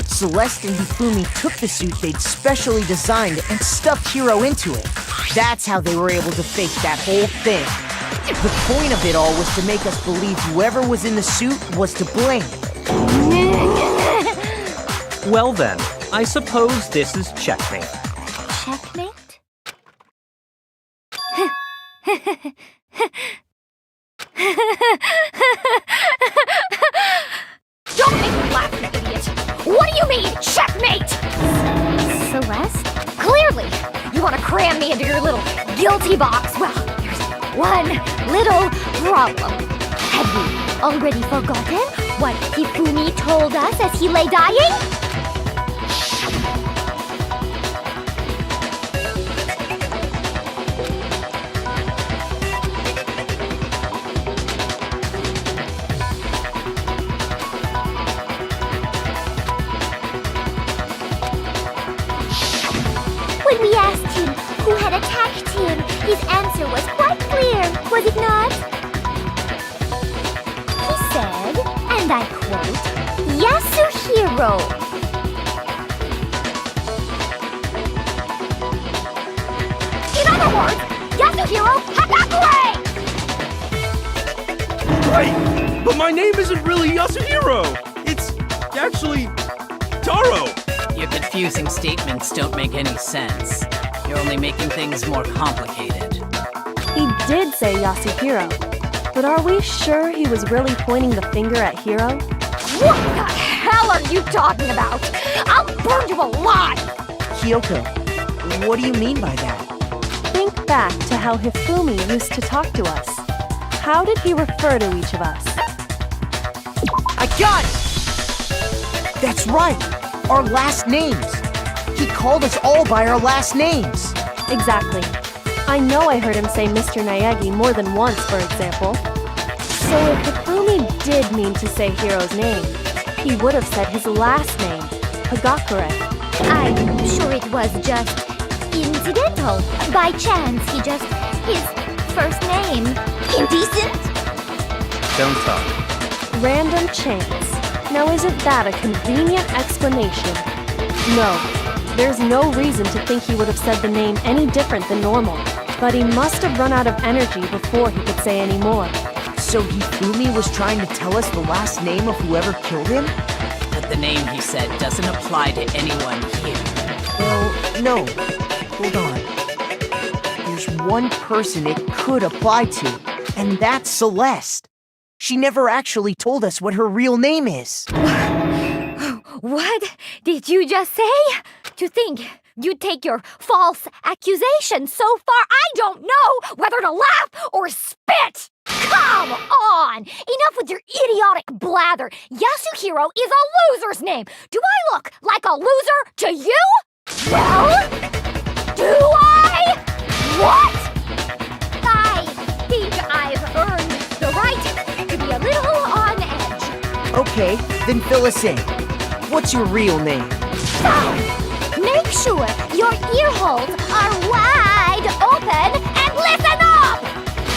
Celeste and Hifumi took the suit they'd specially designed and stuffed Hiro into it. That's how they were able to fake that whole thing. The point of it all was to make us believe whoever was in the suit was to blame. Well then, I suppose this is checkmate. Checkmate? Don't make me laugh, you idiot! What do you mean, checkmate? Celeste? Clearly, you want to cram me into your little guilty box. Well, there's one little problem. Have you already forgotten what Hifumi told us as he lay dying? When we asked him who had attacked him, his answer was quite clear, was it not? He said, and I quote, "Yasuhiro." In other words, Yasuhiro Hakakure! Wait! But my name isn't really Yasuhiro! It's actually Taro! Your confusing statements don't make any sense. You're only making things more complicated. He did say Yasuhiro, but are we sure he was really pointing the finger at Hiro? What the hell are you talking about? I'll burn you alive! Kyoko, what do you mean by that? Think back to how Hifumi used to talk to us. How did he refer to each of us? I got it! That's right! Our last names! He called us all by our last names. Exactly. I know I heard him say Mr. Naegi more than once, for example. So if Hifumi did mean to say Hiro's name, he would have said his last name, Hagakure. I'm sure it was just incidental. By chance, his first name. Indecent? Don't talk. Random chance. Now isn't that a convenient explanation? No, there's no reason to think he would have said the name any different than normal. But he must have run out of energy before he could say any more. So Hifumi was trying to tell us the last name of whoever killed him? But the name he said doesn't apply to anyone here. Well, no. Hold on. There's one person it could apply to, and that's Celeste. She never actually told us what her real name is. What did you just say? To think you'd take your false accusation so far, I don't know whether to laugh or spit! Come on! Enough with your idiotic blather! Yasuhiro is a loser's name! Do I look like a loser to you? Well, do I? What? I think I've earned the right to be a little on edge. Okay, then fill us in. What's your real name? Make sure your ear holes are wide open and listen up!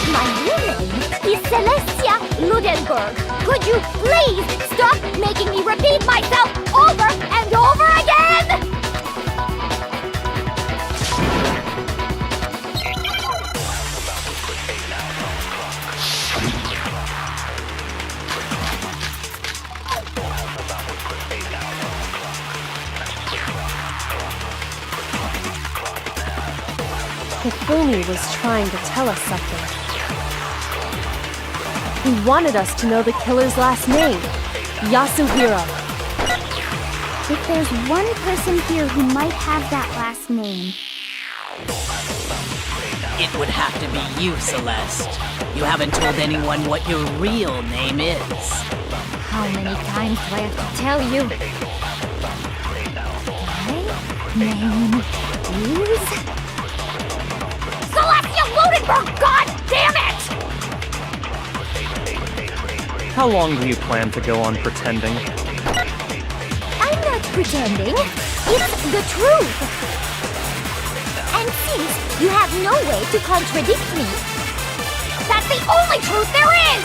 My real name is Celestia Ludenberg. Could you please stop making me repeat myself over and over again? Hifumi was trying to tell us something. He wanted us to know the killer's last name, Yasuhiro. If there's one person here who might have that last name, It would have to be you, Celeste. You haven't told anyone what your real name is. how many times do I have to tell you? My name is... Celestia Ludenberg, god damn it! How long do you plan to go on pretending? I'm not pretending. It's the truth. And since you have no way to contradict me, That's the only truth there is!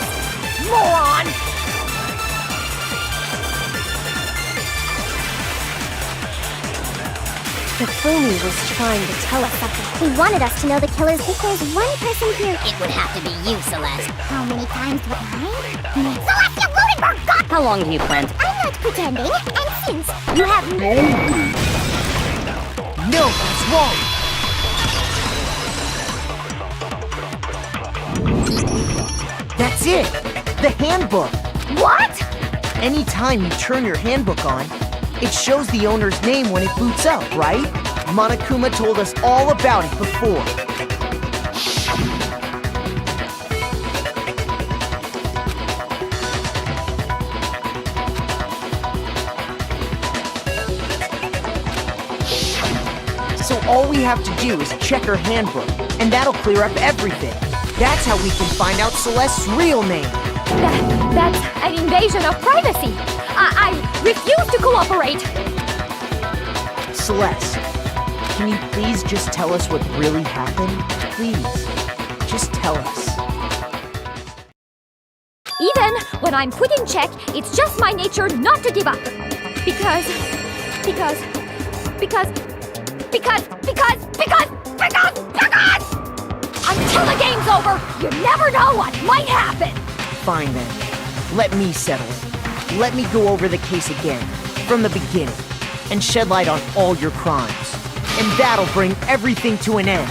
Moron! Hifumi was trying to tell us something. he wanted us to know the killers. If there's one person here, It would have to be you, Celeste. how many times do I? Celestia Ludenberg, god! How long do you plan to... I'm not pretending. And since you have no... No, that's wrong. That's it. The handbook. What? Anytime you turn your handbook on, it shows the owner's name when it boots up, right? Monokuma told us all about it before. So all we have to do is check her handbook, and that'll clear up everything. That's how we can find out Celeste's real name. That's an invasion of privacy. I refuse to cooperate. Celeste, can you please just tell us what really happened? Please, just tell us. Even when I'm put in check, it's just my nature not to give up. Because until the game's over, you never know what might happen. Fine then. Let me settle it. Let me go over the case again, from the beginning, and shed light on all your crimes. And that'll bring everything to an end.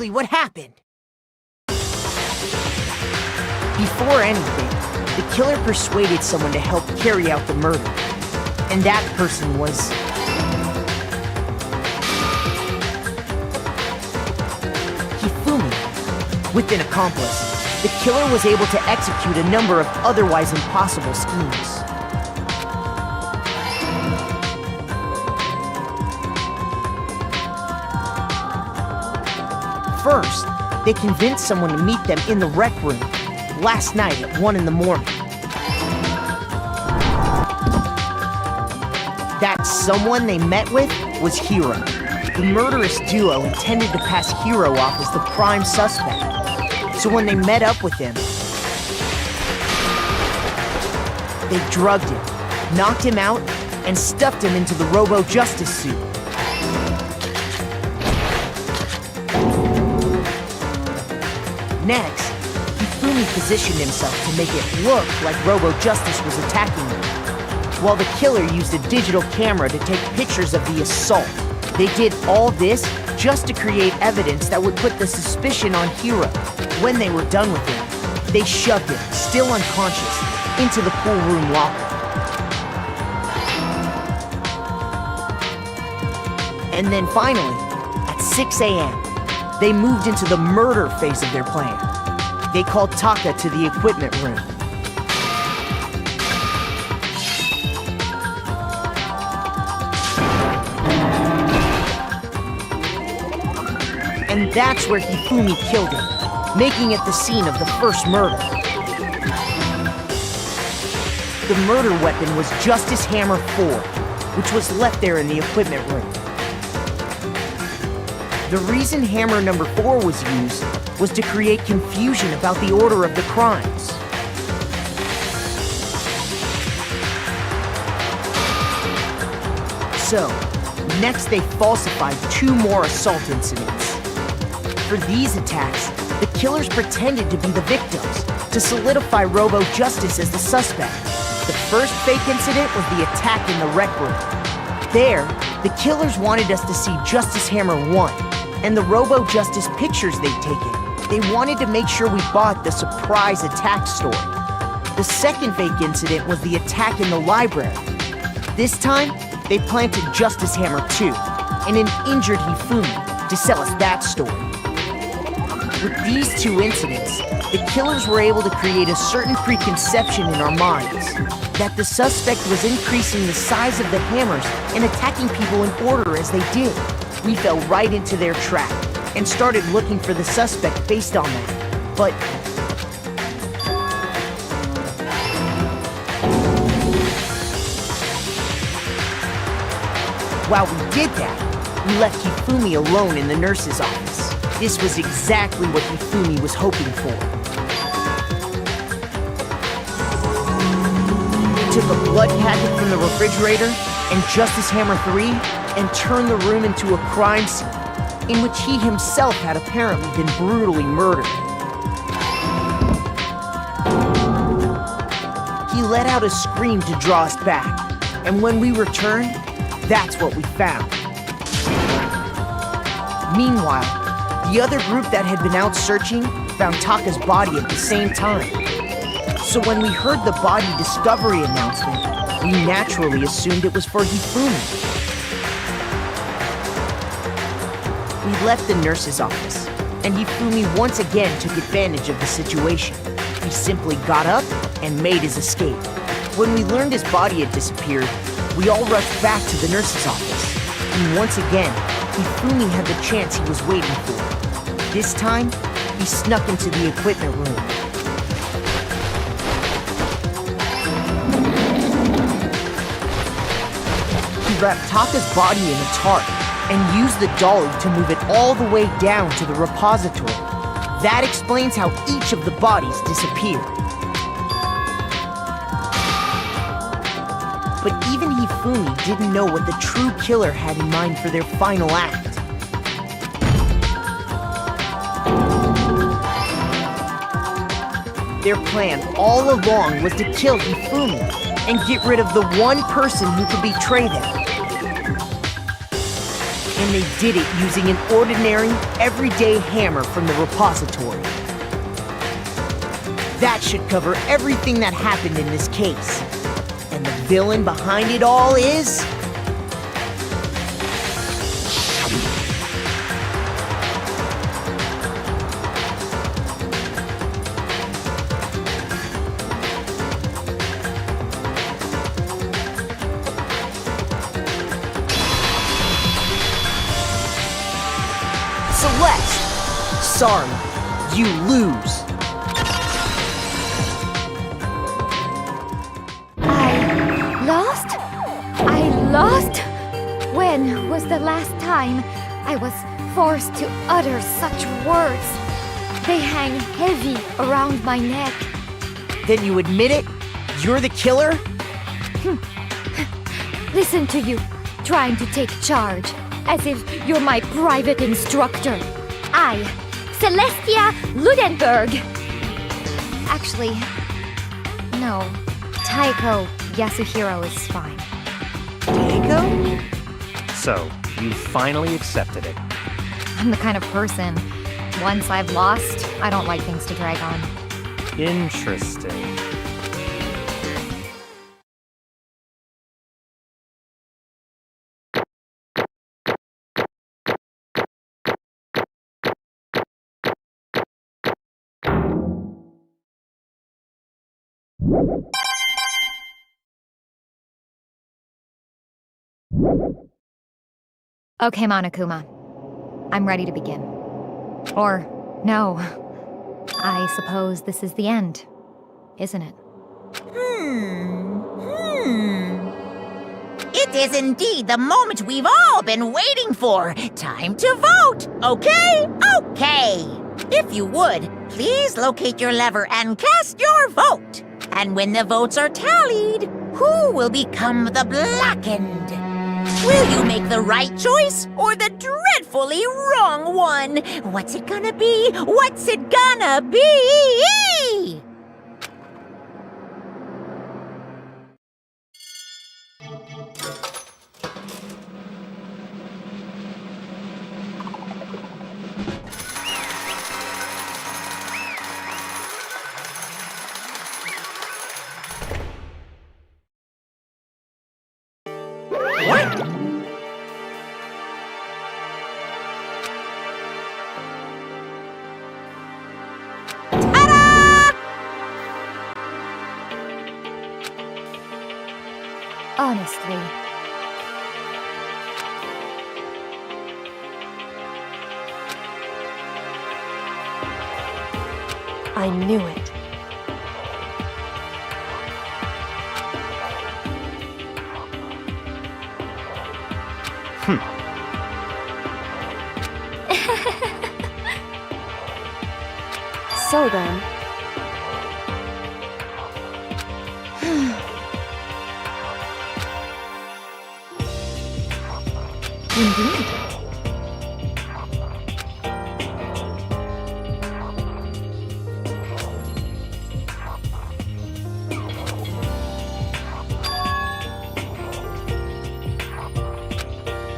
exactly what happened. Before anything, the killer persuaded someone to help carry out the murder. And that person was... Hifumi. With an accomplice, the killer was able to execute a number of otherwise impossible schemes. First, they convinced someone to meet them in the rec room last night at 1 in the morning. That someone they met with was Hiro. The murderous duo intended to pass Hiro off as the prime suspect. So when they met up with him, they drugged him, knocked him out, and stuffed him into the Robo-Justice suit. Next, Hifumi positioned himself to make it look like Robo-Justice was attacking them, while the killer used a digital camera to take pictures of the assault. They did all this just to create evidence that would put the suspicion on Hiro. When they were done with him, they shoved him, still unconscious, into the pool room locker. And then finally, at 6 a.m., they moved into the murder phase of their plan. They called Taka to the equipment room. And that's where Hifumi killed him, making it the scene of the first murder. The murder weapon was Justice Hammer 4, which was left there in the equipment room. The reason hammer number 4 was used was to create confusion about the order of the crimes. So, next they falsified 2 more assault incidents. For these attacks, the killers pretended to be the victims to solidify Robo-Justice as the suspect. The first fake incident was the attack in the rec room. There, the killers wanted us to see Justice Hammer 1 and the Robo-Justice pictures they'd taken. They wanted to make sure we bought the surprise attack story. The second fake incident was the attack in the library. This time, they planted Justice Hammer 2 and an injured Hifumi to sell us that story. With these 2 incidents, the killers were able to create a certain preconception in our minds that the suspect was increasing the size of the hammers and attacking people in order as they did. We fell right into their trap and started looking for the suspect based on that. But while we did that, we left Hifumi alone in the nurse's office. This was exactly what Hifumi was hoping for. He took a blood packet from the refrigerator and Justice Hammer 3 and turned the room into a crime scene in which he himself had apparently been brutally murdered. He let out a scream to draw us back, and when we returned, that's what we found. Meanwhile, the other group that had been out searching found Taka's body at the same time. So when we heard the body discovery announcement, we naturally assumed it was for Hifumi. We left the nurse's office, and Hifumi once again took advantage of the situation. He simply got up and made his escape. When we learned his body had disappeared, we all rushed back to the nurse's office. And once again, Hifumi had the chance he was waiting for. This time, he snuck into the equipment room. He wrapped Taka's body in a tarp and used the dolly to move it all the way down to the repository. That explains how each of the bodies disappeared. But even Hifumi didn't know what the true killer had in mind for their final act. Their plan all along was to kill Hifumi and get rid of the one person who could betray them. And they did it using an ordinary, everyday hammer from the repository. That should cover everything that happened in this case. And the villain behind it all is... Celeste! Sorry, you lose. I lost? When was the last time I was forced to utter such words? They hang heavy around my neck. Then you admit it? You're the killer? Listen to you, trying to take charge, as if you're my private instructor. I, Celestia Ludenberg. Actually, no. Taiko Yasuhiro is fine. Taiko? So, you finally accepted it. I'm the kind of person, once I've lost, I don't like things to drag on. Interesting. Okay, Monokuma. I'm ready to begin. Or, no. I suppose this is the end, isn't it? It is indeed the moment we've all been waiting for. Time to vote, okay? Okay. If you would, please locate your lever and cast your vote. And when the votes are tallied, who will become the blackened? Will you make the right choice or the dreadfully wrong one? What's it gonna be? What's it gonna be? What? Honestly. I knew it. So then... Indeed.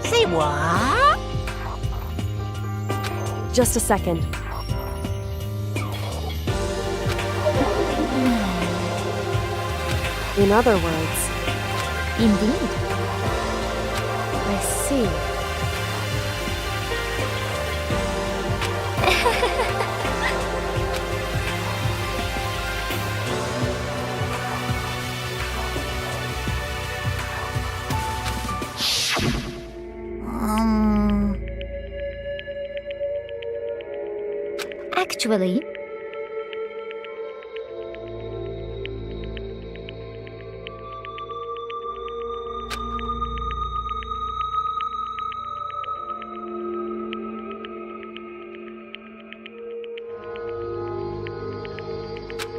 Say what? Just a second. In other words, Indeed. I see. Actually,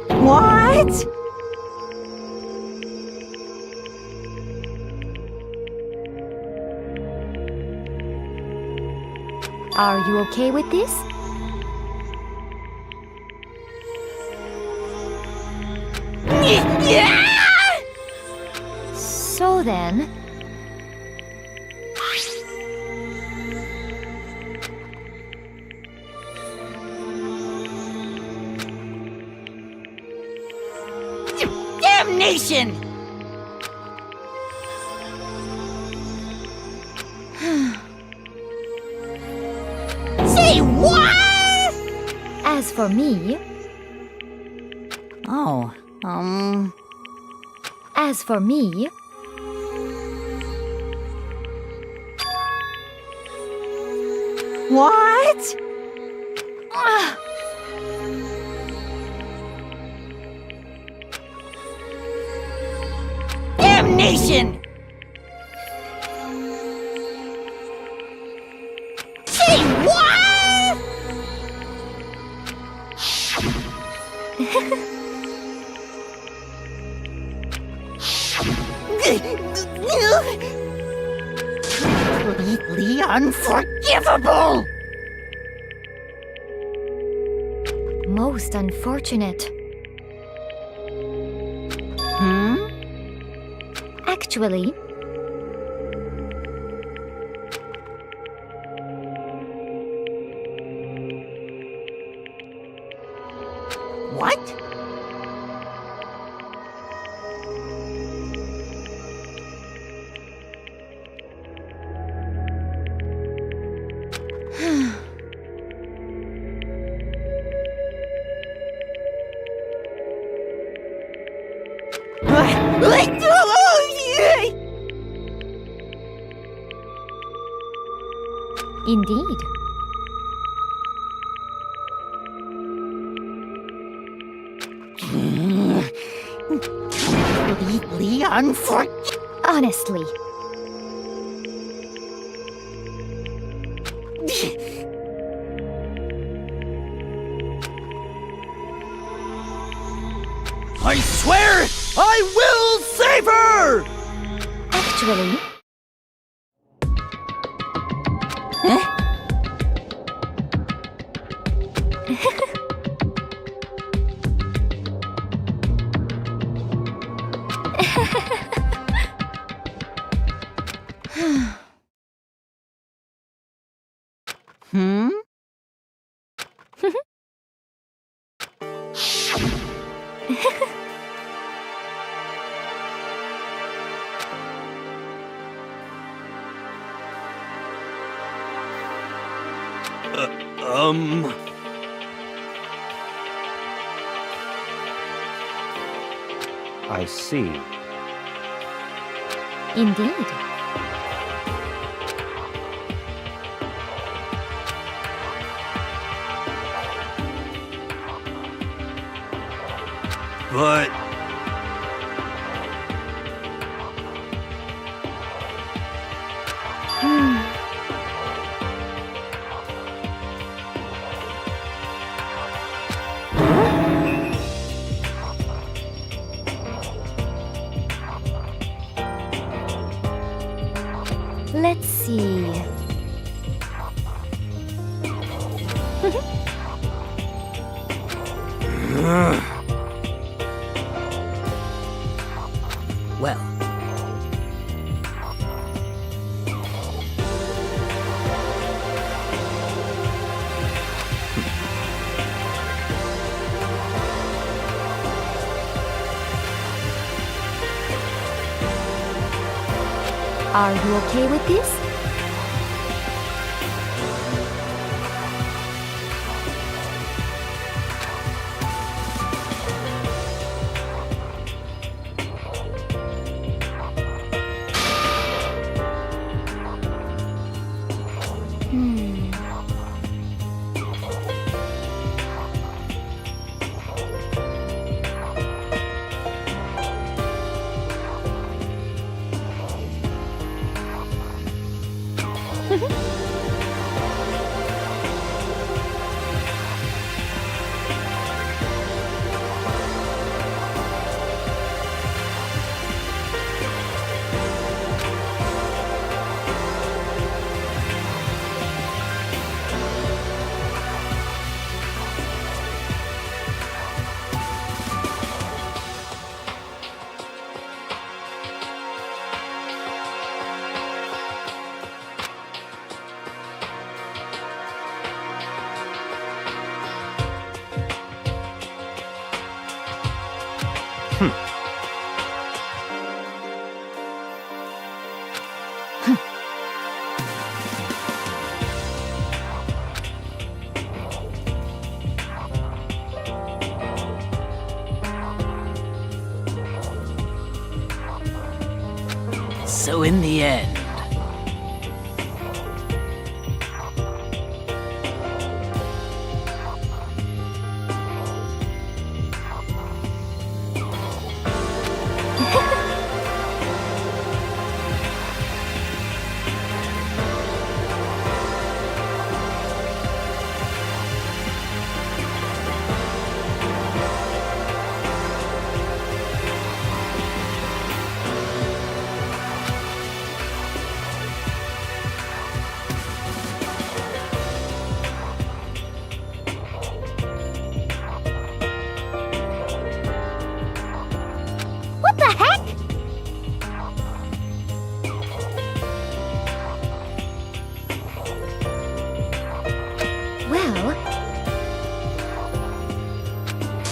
What? are you okay with this? So then... Damnation! Say what? As for me, Oh, as for me, What? Damnation! Say what? Completely unforgivable! most unfortunate. Actually, What? indeed. Completely unforgivable. Honestly, I swear I will save her! actually, I see. indeed. But Let's see. Well, Are you okay with this? So in the end, What the heck? Well,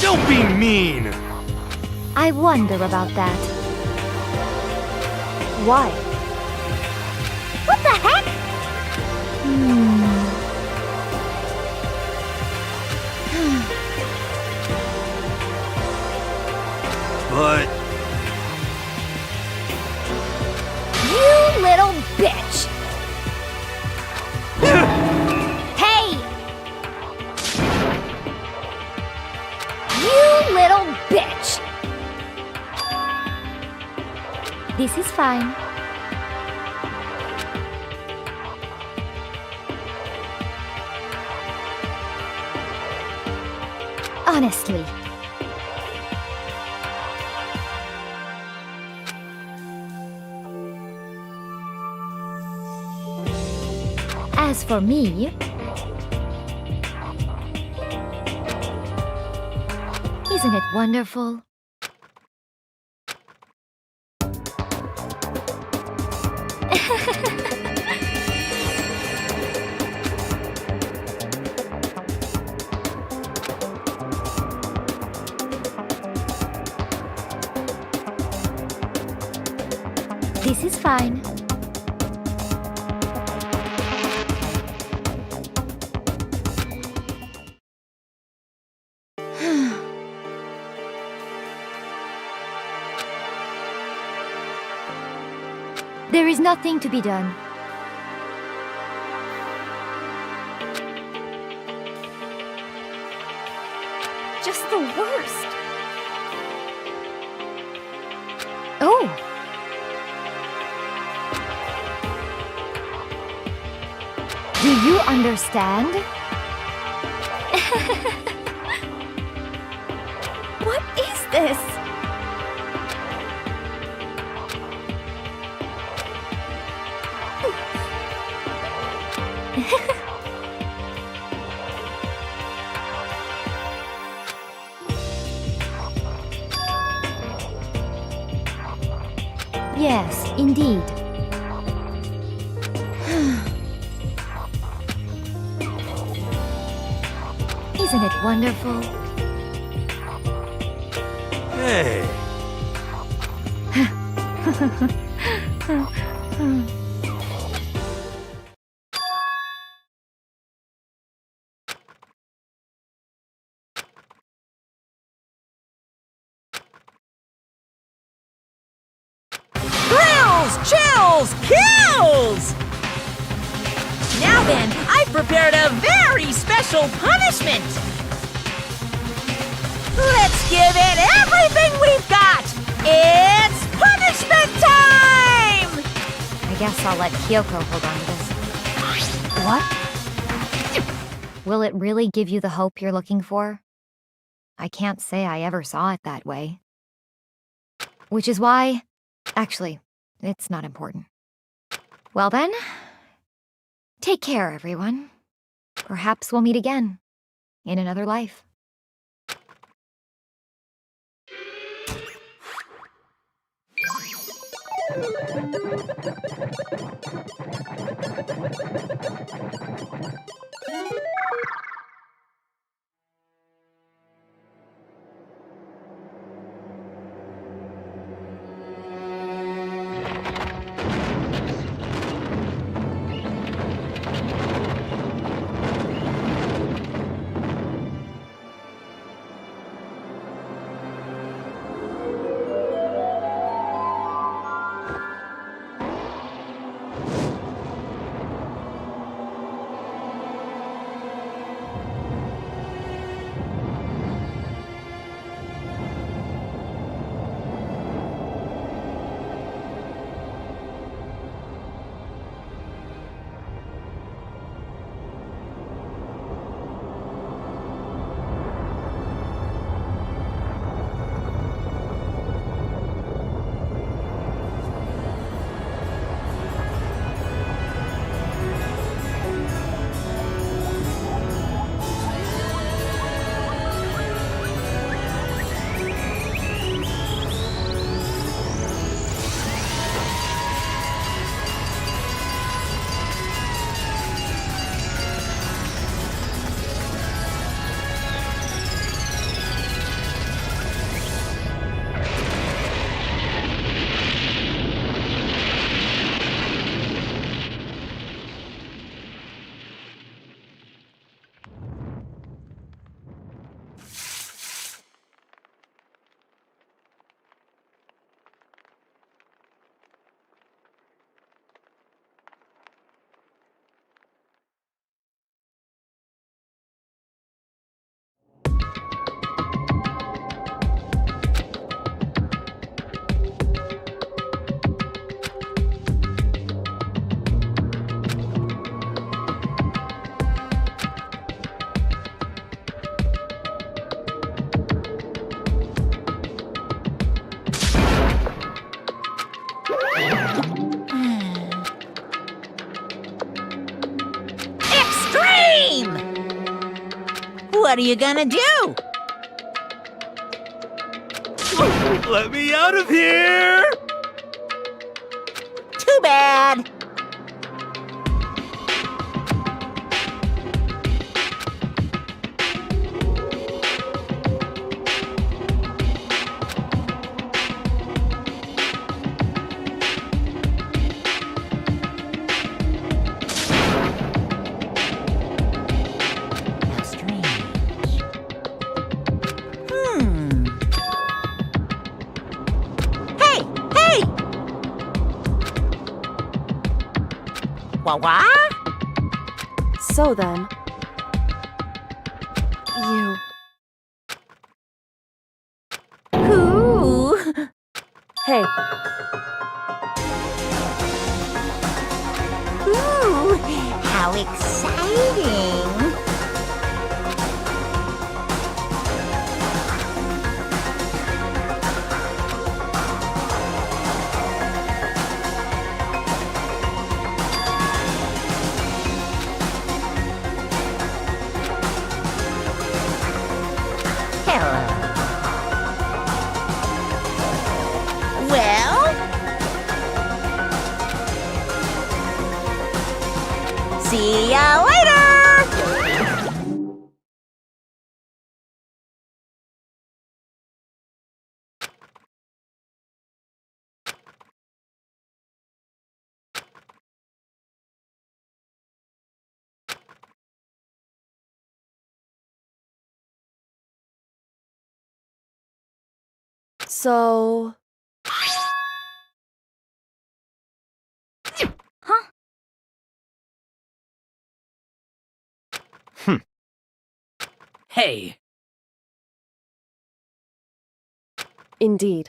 Don't be mean! I wonder about that. Why? What the heck? But You little bitch! Hey! You little bitch! This is fine. Honestly. As for me, isn't it wonderful? This is fine. There is nothing to be done. Just the worst. Oh! Do you understand? What is this? Yes, indeed. Isn't it wonderful? hey, Thrills, chills, kills! Now then, I've prepared a very special punishment! Let's give it everything we've got! It's punishment time! I guess I'll let Kyoko hold on to this. What? Will it really give you the hope you're looking for? I can't say I ever saw it that way. Which is why... Actually, it's not important. Well then, take care, everyone. Perhaps we'll meet again, in another life. What are you gonna do? Let me out of here! Too bad. How strange. Hey! Hey! Wah-wah? So then, you. Ooh! Hey, Ooh! How exciting! Hello. Well? See ya later! so. Hey, Indeed.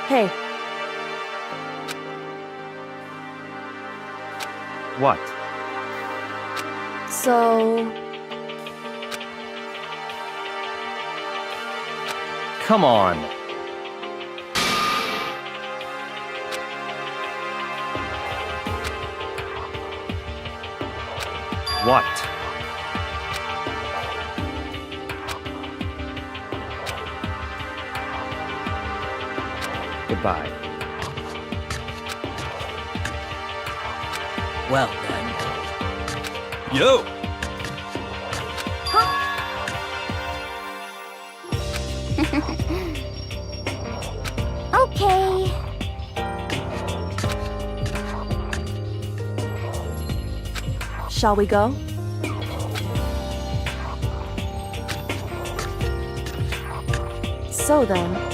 Hey, What? so. Come on. What? Goodbye. well then. Yo! Okay. Shall we go? So then,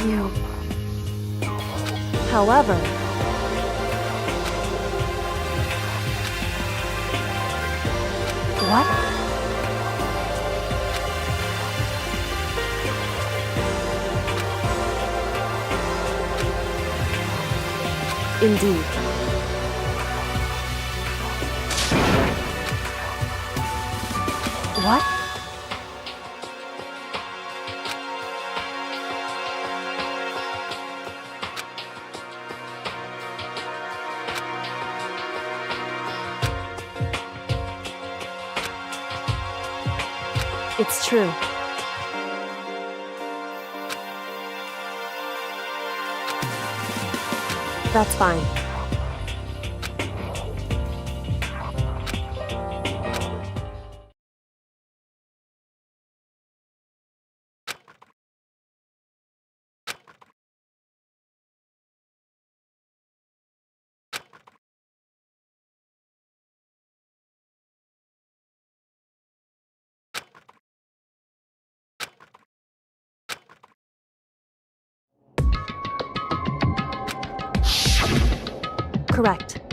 you. However, what? Indeed. What? It's true. That's fine. Correct.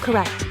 Correct.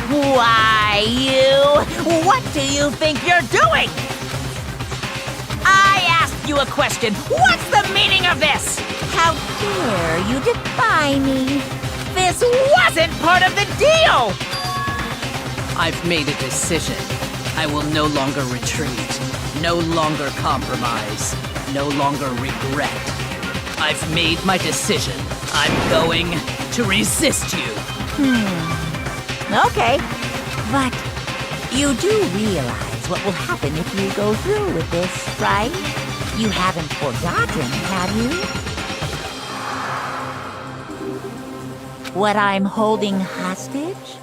Why, you? What do you think you're doing? I asked you a question. What's the meaning of this? How dare you defy me? This wasn't part of the deal! I've made a decision. I will no longer retreat, no longer compromise, no longer regret. I've made my decision. I'm going to resist you. Okay, but you do realize what will happen if you go through with this, right? You haven't forgotten, have you? What I'm holding hostage?